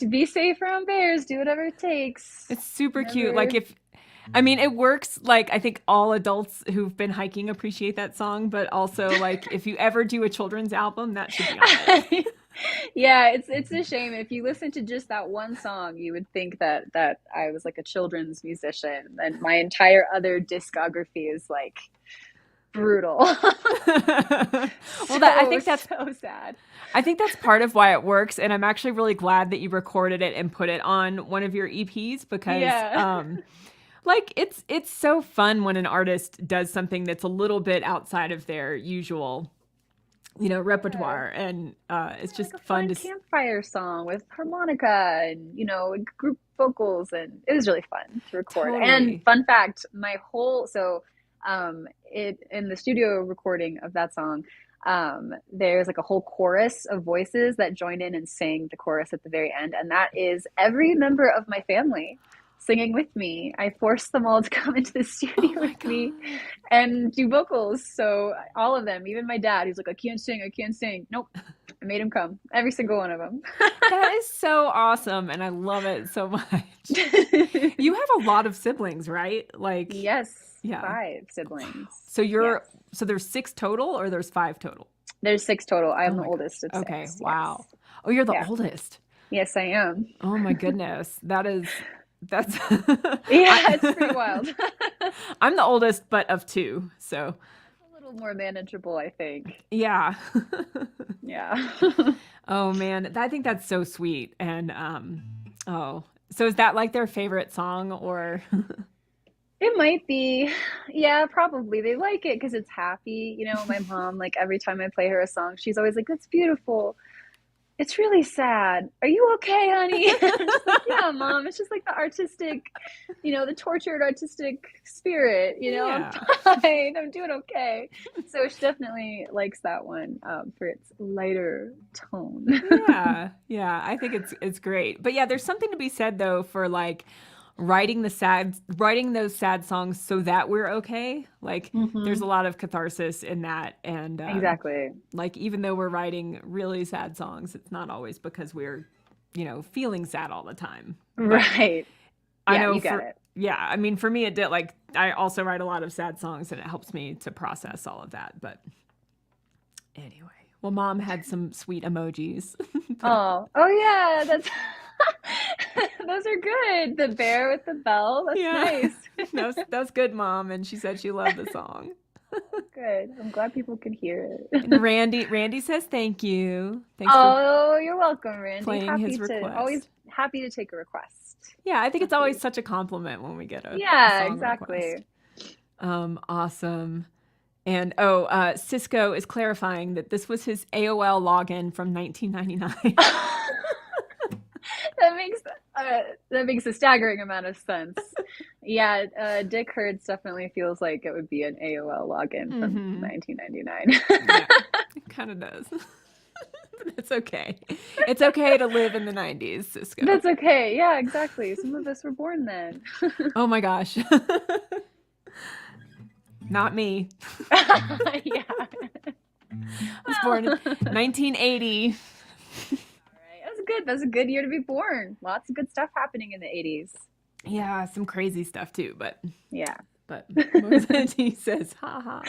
B: Be safe around bears. Do whatever it takes.
A: It's super cute.
B: Never.
A: Like I mean, it works. Like I think all adults who've been hiking appreciate that song, but also like if you ever do a children's album, that should be on it.
B: Yeah, it's a shame. If you listen to just that one song, you would think that I was like a children's musician, and my entire other discography is like brutal.
A: Well, I think that's
B: so sad.
A: I think that's part of why it works, and I'm actually really glad that you recorded it and put it on one of your EPs because like it's so fun when an artist does something that's a little bit outside of their usual, repertoire, and it's just
B: like a
A: fun
B: fun
A: to
B: campfire song with harmonica and group vocals, and it was really fun to record.
A: Totally.
B: And fun fact, it in the studio recording of that song, there's like a whole chorus of voices that joined in and sang the chorus at the very end, and that is every member of my family singing with me. I forced them all to come into the studio with me and do vocals. So all of them, even my dad, he's like, I can't sing. Nope. I made him come. Every single one of them.
A: That is so awesome, and I love it so much. You have a lot of siblings, right? Like
B: Yes.
A: Yeah.
B: 5 siblings.
A: So there's 6 total, or there's 5 total?
B: There's 6 total. I'm the
A: God.
B: oldest of 6.
A: Okay, wow. Yes. Oh, you're the oldest.
B: Yes, I am.
A: Oh my goodness. That's
B: Yeah, it's pretty wild.
A: I'm the oldest, but of 2, so
B: a little more manageable, I think.
A: Yeah.
B: Yeah.
A: Oh man, I think that's so sweet. And so is that like their favorite song, or?
B: It might be. Yeah, probably. They like it because it's happy. My mom, like every time I play her a song, she's always like, that's beautiful. It's really sad. Are you okay, honey? I'm just like, yeah, Mom. It's just like the artistic, the tortured artistic spirit,
A: Yeah.
B: I'm fine. I'm doing okay. So she definitely likes that one for its lighter tone.
A: Yeah. I think it's great. But yeah, there's something to be said though for like writing those sad songs so that we're okay. Like there's a lot of catharsis in that, and
B: exactly.
A: Like even though we're writing really sad songs, it's not always because we're feeling sad all the time.
B: Right.
A: I know
B: you get it.
A: Yeah, I mean for me it did. Like I also write a lot of sad songs, and it helps me to process all of that. But anyway, well, Mom had some sweet emojis.
B: Oh yeah, that's those are good. The bear with the bell. That's nice.
A: That's good, Mom. And she said she loved the song.
B: Good. I'm glad people could hear it.
A: And Randy says thank you. Thanks
B: you're welcome, Randy.
A: Playing his request.
B: Always happy to take a request.
A: Yeah, I think it's always such a compliment when we get a song
B: exactly.
A: Request. Awesome. And Cisco is clarifying that this was his AOL login from 1999.
B: That makes a staggering amount of sense. Yeah, Dick Hertz definitely feels like it would be an AOL login from
A: Mm-hmm.
B: 1999.
A: Yeah, it kind of does. But it's okay. It's okay to live in the 90s, Cisco.
B: That's okay. Yeah, exactly. Some of us were born then.
A: Oh my gosh. Not me.
B: Yeah.
A: I was born in
B: Well, all
A: 1980.
B: right. That's good. That's a good year to be born. Lots of good stuff happening in the 80s.
A: Yeah, some crazy stuff too,
B: Yeah.
A: but Mozart says, haha.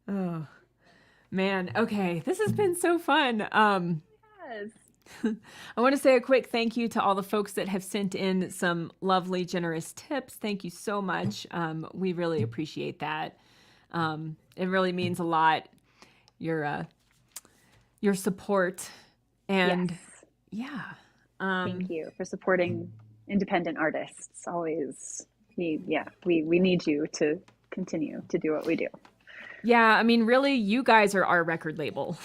A: Oh man. Okay, this has been so fun.
B: Yes.
A: I want to say a quick thank you to all the folks that have sent in some lovely, generous tips. Thank you so much. We really appreciate that. It really means a lot. Your support,
B: Yes.
A: and yeah.
B: Thank you for supporting independent artists. Always, we need you to continue to do what we do.
A: Yeah, I mean, really, you guys are our record label.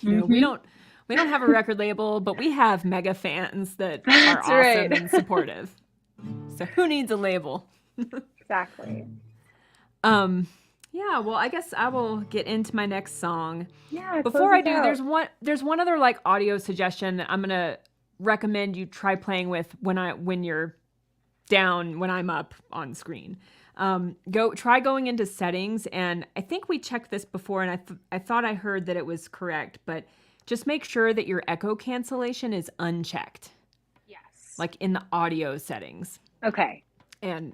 A: We
B: Hmm.
A: don't have a record label, but we have mega fans that are
B: That's right.
A: awesome and supportive. So who needs a label?
B: Exactly.
A: Um, yeah, well, I guess I will get into my next song.
B: Yeah, close
A: Before I
B: us
A: do,
B: out.
A: there's one other like audio suggestion that I'm gonna recommend you try playing with when you're down, when I'm up on screen. Try going into settings, and I think we checked this before, and I thought I heard that it was correct, but just make sure that your echo cancellation is unchecked,
B: Yes.
A: like in the audio settings,
B: Okay.
A: and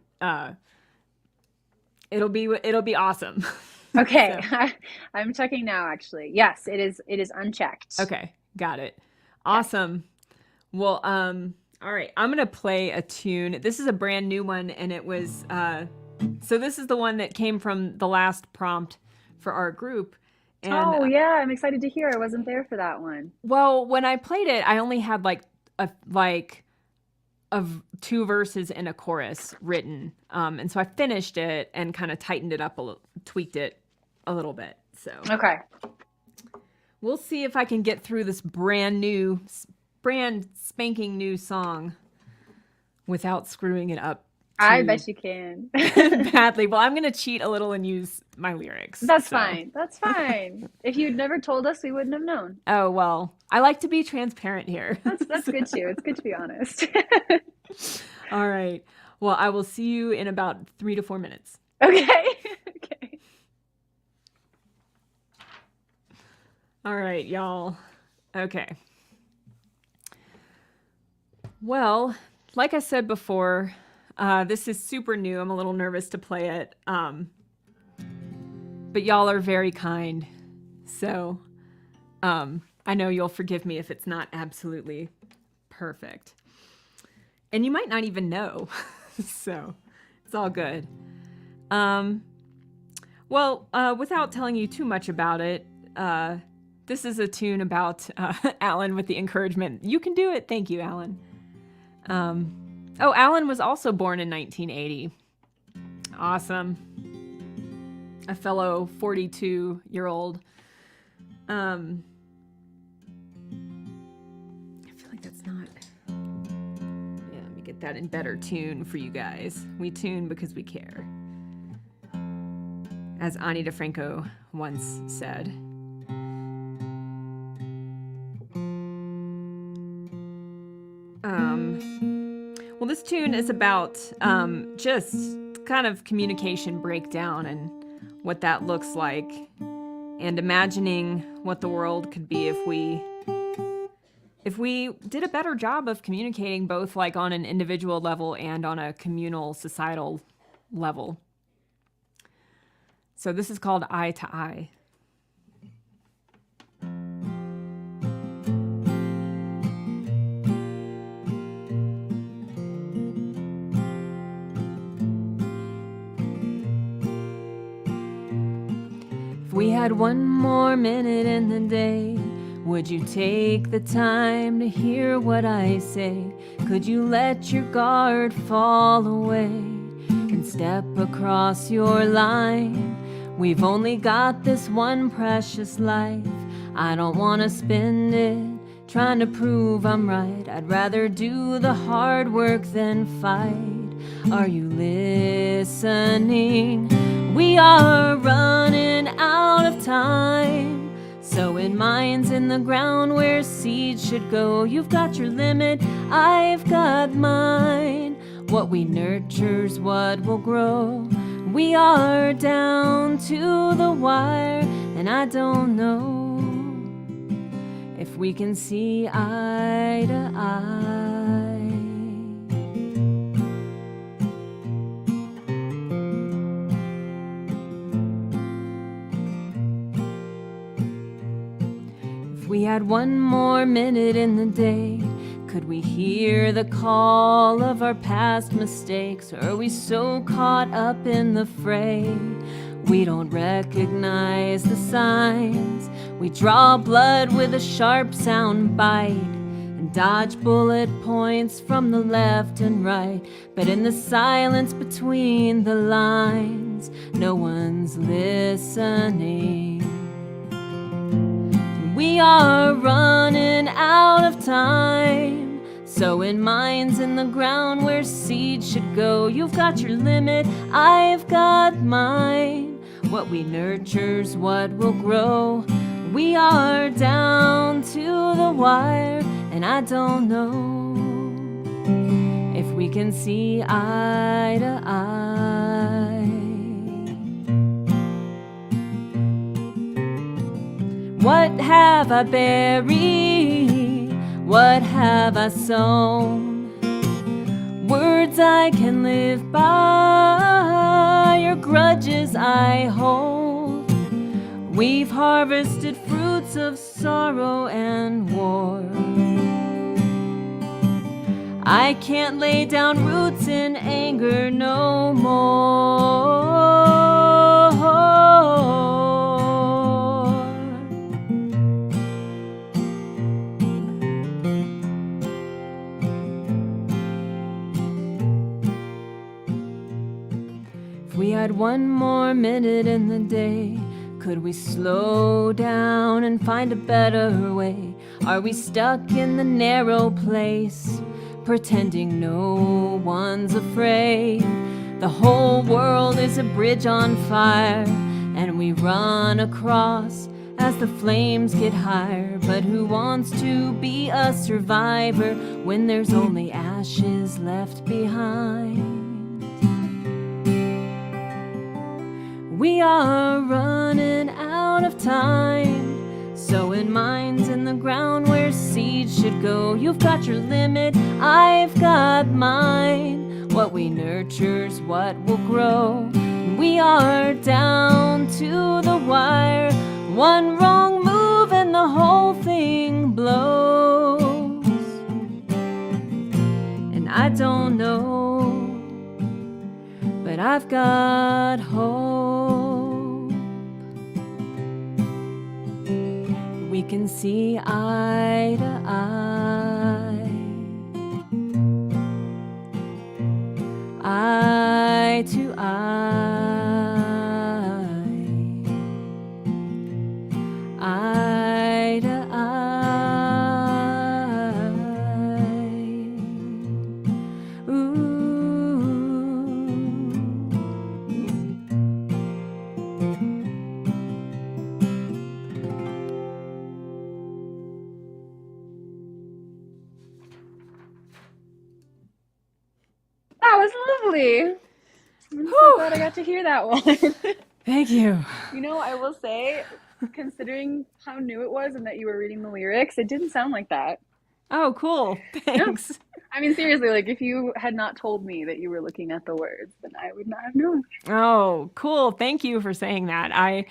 A: it'll be awesome.
B: Okay.
A: So,
B: I'm checking now actually. Yes, it is unchecked.
A: okay, got it.
B: Yes.
A: Awesome. Well, all right, I'm gonna play a tune. This is a brand new one, and it was so this is the one that came from the last prompt for our group. And
B: Oh, yeah, I'm excited to hear. I wasn't there for that one.
A: well, when I played it, I only had like of two verses and a chorus written. And so I finished it and kind of tightened it up tweaked it a little bit. So
B: Okay.
A: we'll see if I can get through this brand spanking new song without screwing it up
B: I
A: too
B: bet you can.
A: badly. Well, I'm gonna cheat a little and use my lyrics.
B: That's
A: So.
B: fine. That's fine. If you'd never told us, we wouldn't have known.
A: Oh well, I like to be transparent here.
B: That's
A: So-
B: good too. It's good to be honest.
A: all right. Well, I will see you in about 3 to 4 minutes.
B: Okay. Okay.
A: All right, y'all. Okay. Well, like I said before, this is super new. I'm a little nervous to play it. But y'all are very kind. So I know you'll forgive me if it's not absolutely perfect. And you might not even know. So it's all good. Well, without telling you too much about it, this is a tune about Alan with the encouragement. You can do it. Thank you, Alan. Alan was also born in 1980. Awesome. A fellow 42-year-old. I feel like that's not... Yeah, let me get that in better tune for you guys. We tune because we care. As Ani DeFranco once said. Well, this tune is about just kind of communication breakdown and what that looks like, and imagining what the world could be if we did a better job of communicating, both like on an individual level and on a communal, societal level. So this is called Eye to Eye. If we had one more minute in the day, would you take the time to hear what I say? Could you let your guard fall away and step across your line? We've only got this one precious life. I don't want to spend it trying to prove I'm right. I'd rather do the hard work than fight. Are you listening? We are running out of time. Sowing mines in the ground where seeds should go. You've got your limit, I've got mine. What we nurture's what will grow. We are down to the wire, and I don't know if we can see eye to eye. If we had one more minute in the day, could we hear the call of our past mistakes? Or are we so caught up in the fray we don't recognize the signs? We draw blood with a sharp sound bite and dodge bullet points from the left and right. But in the silence between the lines, no one's listening. We are running out of time, sowing mines in the ground where seeds should go. You've got your limit, I've got mine. What we nurture's what will grow. We are down to the wire, and I don't know if we can see eye to eye. What have I buried? What have I sown? Words I can live by, or grudges I hold. We've harvested fruits of sorrow and war. I can't lay down roots in anger no more. If we had one more minute in the day, could we slow down and find a better way? Are we stuck in the narrow place, pretending no one's afraid? The whole world is a bridge on fire, and we run across as the flames get higher. But who wants to be a survivor when there's only ashes left behind? We are running out of time, sowing mines in the ground where seeds should go. You've got your limit, I've got mine. What we nurture's what will grow. We are down to the wire. One wrong move and the whole thing blows. And I don't know, but I've got hope. We can see eye to eye, eye to eye, eye to eye. Ooh.
B: That was lovely. I'm so glad I got to hear that one.
A: Thank you.
B: You know, I will say, considering how new it was and that you were reading the lyrics, it didn't sound like that.
A: Oh, cool. Thanks.
B: I mean, seriously, like if you had not told me that you were looking at the words, then I would not have known.
A: Oh, cool. Thank you for saying that. I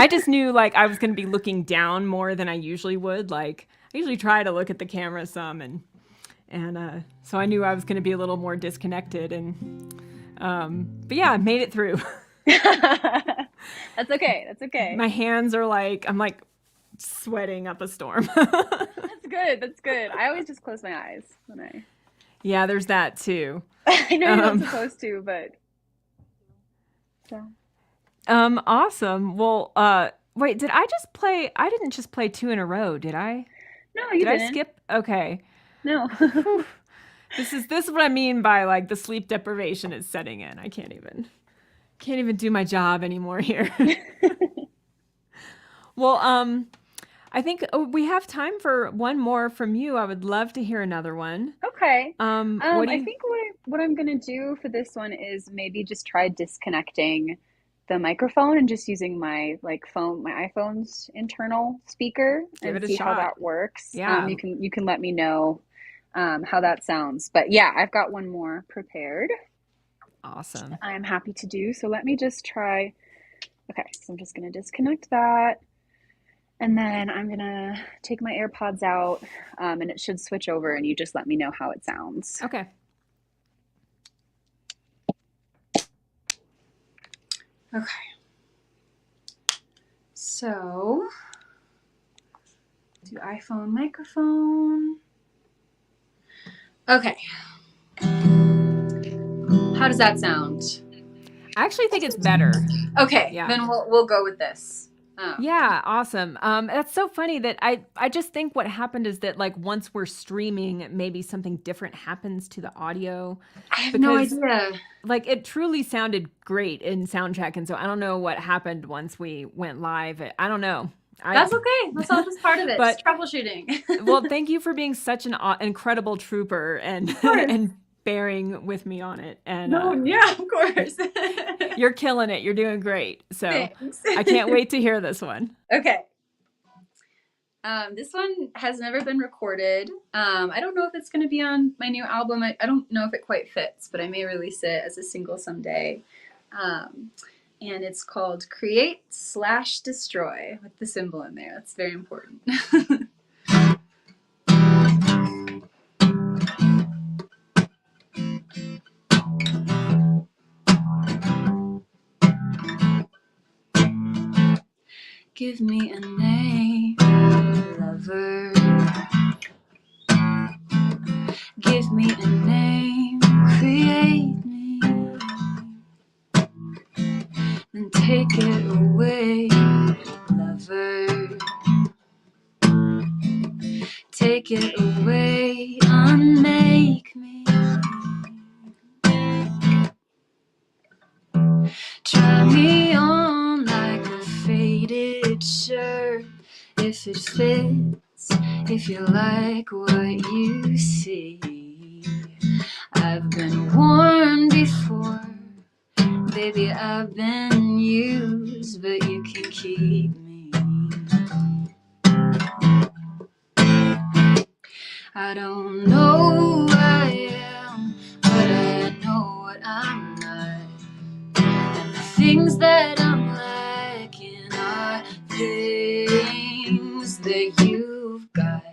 A: just knew like I was going to be looking down more than I usually would. Like I usually try to look at the camera some, and so I knew I was going to be a little more disconnected. And but yeah, I made it through.
B: That's okay. That's okay.
A: My hands are like I'm like sweating up a storm.
B: That's good. That's good. I always just close my eyes when I.
A: Yeah, there's that too.
B: I know you're not supposed to, but. So.
A: Awesome. Well, wait, did I just play? I didn't just play two in a row, did I?
B: No, you
A: Did I
B: didn't.
A: skip? Okay.
B: No.
A: Whew. This is what I mean by like the sleep deprivation is setting in. I can't even do my job anymore here. Well, I think we have time for one more from you. I would love to hear another one.
B: Okay.
A: What do
B: I
A: you?
B: think what I'm gonna do for this one is maybe just try disconnecting the microphone and just using my my iPhone's internal speaker
A: Give
B: and
A: it a
B: see how
A: shot.
B: that works.
A: Yeah,
B: You can let me know how that sounds. But yeah, I've got one more prepared.
A: awesome.
B: I'm happy to do. So let me just try. Okay, so I'm just gonna disconnect that. And then I'm gonna take my AirPods out, and it should switch over, and you just let me know how it sounds.
A: Okay.
B: Okay, so do iPhone microphone. Okay, how does that sound?
A: I actually think it's better.
B: Okay,
A: Yeah.
B: then we'll go with this.
A: Yeah, awesome. That's so funny that I just think what happened is that like once we're streaming, maybe something different happens to the audio
B: I have no
A: because
B: idea.
A: like it truly sounded great in soundcheck, and so I don't know what happened once we went live. I don't know.
B: That's okay. That's all just part of it. It's
A: But
B: troubleshooting.
A: well, thank you for being such an incredible trooper and
B: Of course.
A: and bearing with me on it. And
B: No, yeah, of course.
A: you're killing it. You're doing great. So
B: Thanks.
A: I can't wait to hear this one.
B: Okay. This one has never been recorded. I don't know if it's going to be on my new album. I don't know if it quite fits, but I may release it as a single someday. And it's called Create/Destroy with the symbol in there. That's very important. Give me a name, lover. Give me a name, create me. Then take it away, lover. Take it away, unmake me. Try me on like a faded shirt. If it fits, if you like what you see. I've been worn before, baby, I've been used, but you can keep me. I don't know who I am, but I know what I'm not. And the things that I'm lacking are things that you've got.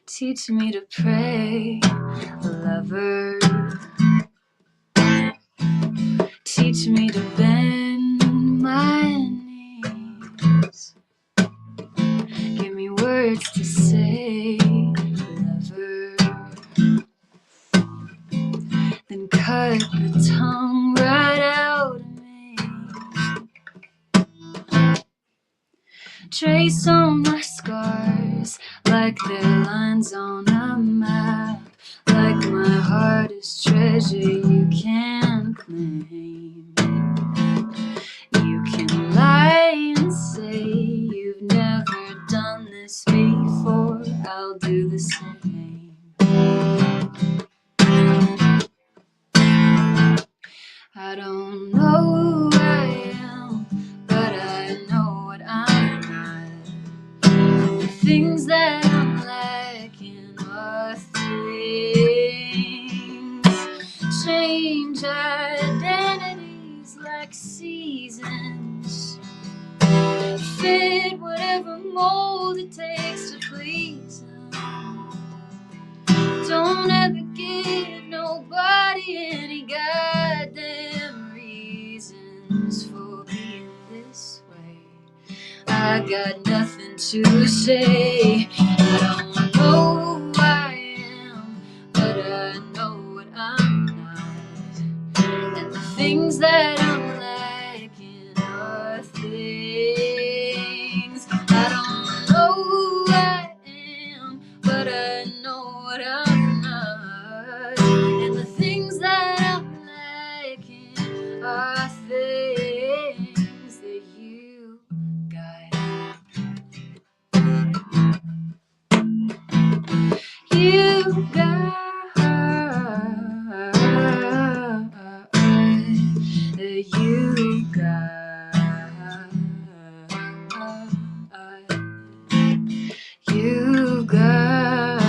B: Teach me to pray, lover. Teach me to bend my knees. Give me words to say, lover. Then cut the tongue right out of me. Trace on my scars like they're lines on a map. Like my heart is treasure you can't claim. You can lie and say you've never done this before. I'll do the same. I don't know who I am, but I know what I'm not. The things that I'm lacking are things. Change identities like seasons. Fit whatever mold it takes to please them. Don't ever give nobody any goddamn reasons for being this way. I got nothing to say. I don't know who I am, but I know what I'm things that I'm lacking are things I don't know who I am, but I know what I'm not. And the things that I'm lacking are things that you got. You got. You got. You got.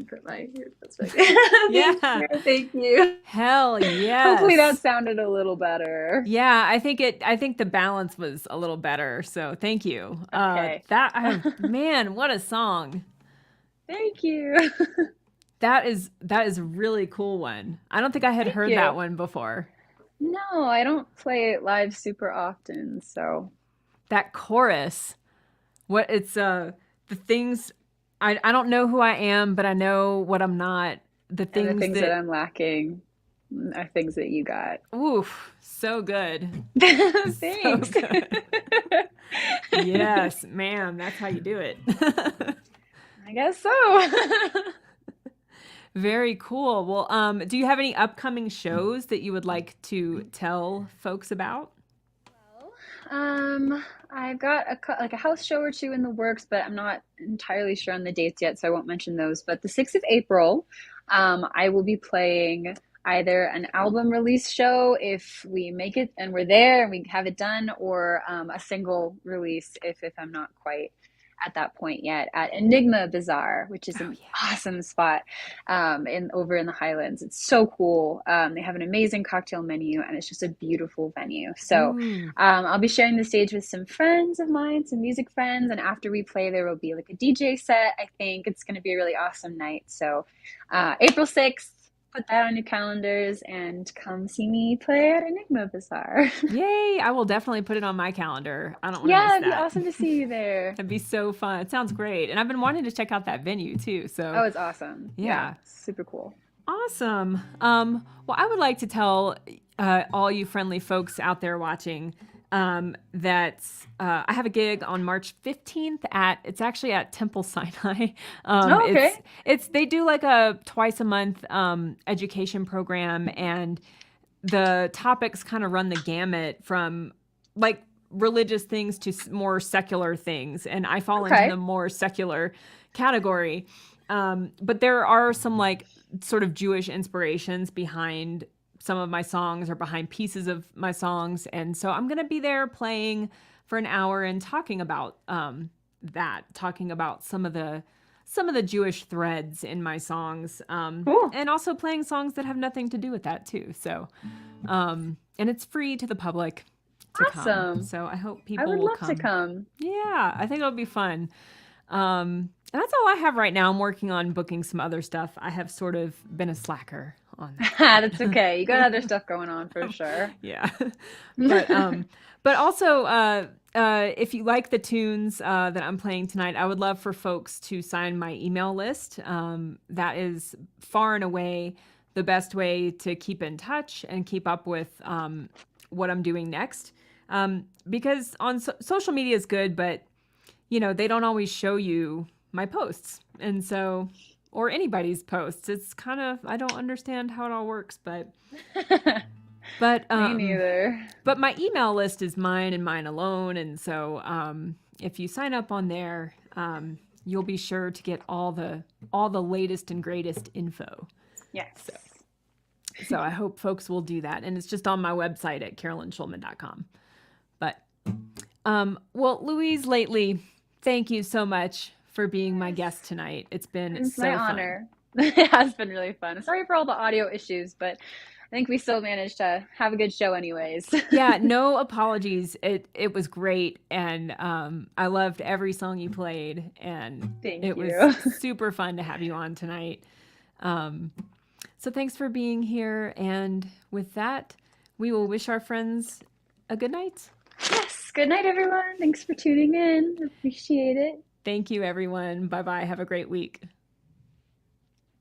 B: Put my earbuds back.
A: Yeah.
B: Thank you.
A: Hell yes.
B: Hopefully that sounded a little better.
A: Yeah, I think the balance was a little better. So thank you.
B: Okay.
A: Man, what a song.
B: Thank you.
A: That is a really cool one. I don't think I had
B: Thank
A: heard
B: you.
A: that one before.
B: No, I don't play it live super often, so
A: That chorus, what it's the things I don't know who I am, but I know what I'm not. The
B: and the
A: things
B: things that
A: that
B: I'm lacking are things that you got.
A: oof, so good. So
B: Thanks.
A: good. Yes, ma'am, that's how you do it.
B: I guess so.
A: Very cool. Well, do you have any upcoming shows that you would like to tell folks about?
B: I've got like a house show or two in the works, but I'm not entirely sure on the dates yet, so I won't mention those. But the 6th of April, I will be playing either an album release show if we make it and we're there and we have it done, or a single release if I'm not quite at that point yet at Enigma Bazaar, which is an awesome spot over in the Highlands. It's so cool. They have an amazing cocktail menu and it's just a beautiful venue. So I'll be sharing the stage with some friends of mine, some music friends, and after we play there will be like a DJ set. I think it's going to be a really awesome night. So April 6th, put that on your calendars and come see me play at Enigma Bazaar.
A: Yay! I will definitely put it on my calendar. I don't want to
B: Yeah,
A: miss
B: it'd be
A: that.
B: awesome to see you there.
A: That'd be so fun. It sounds great. And I've been wanting to check out that venue too. So
B: Oh, it's awesome.
A: Yeah.
B: Super cool.
A: Awesome. Well, I would like to tell all you friendly folks out there watching that I have a gig on March 15th it's actually at Temple Sinai.
B: Okay.
A: They do like a twice a month education program, and the topics kind of run the gamut from like religious things to more secular things, and I fall into the more secular category. But there are some like sort of Jewish inspirations behind some of my songs or behind pieces of my songs. And so I'm going to be there playing for an hour and talking about talking about some of the Jewish threads in my songs.
B: Cool.
A: And also playing songs that have nothing to do with that too. So, and it's free to the public to come. So I hope people will come.
B: I would love to come.
A: Yeah, I think it'll be fun. And that's all I have right now. I'm working on booking some other stuff. I have sort of been a slacker on that.
B: That's okay. You got other stuff going on for sure.
A: Yeah. But also, if you like the tunes that I'm playing tonight, I would love for folks to sign my email list. That is far and away the best way to keep in touch and keep up with what I'm doing next. Because on social media is good, but they don't always show you my posts. And so, or anybody's posts. It's kind of, I don't understand how it all works, but
B: me neither.
A: But my email list is mine and mine alone. And so, if you sign up on there, you'll be sure to get all the latest and greatest info.
B: Yes.
A: So I hope folks will do that. And it's just on my website at carolynshulman.com. But, well, Louise, lately, thank you so much for being my guest tonight. It's been so
B: my
A: fun.
B: honor. It has been really fun. Sorry for all the audio issues, but I think we still managed to have a good show anyways.
A: Yeah, no apologies. It was great, and I loved every song you played, and
B: Thank
A: it
B: you.
A: was super fun to have you on tonight. So thanks for being here, and with that, we will wish our friends a good night.
B: Good night, everyone. Thanks for tuning in. Appreciate it.
A: Thank you, everyone. Bye bye. Have a great week.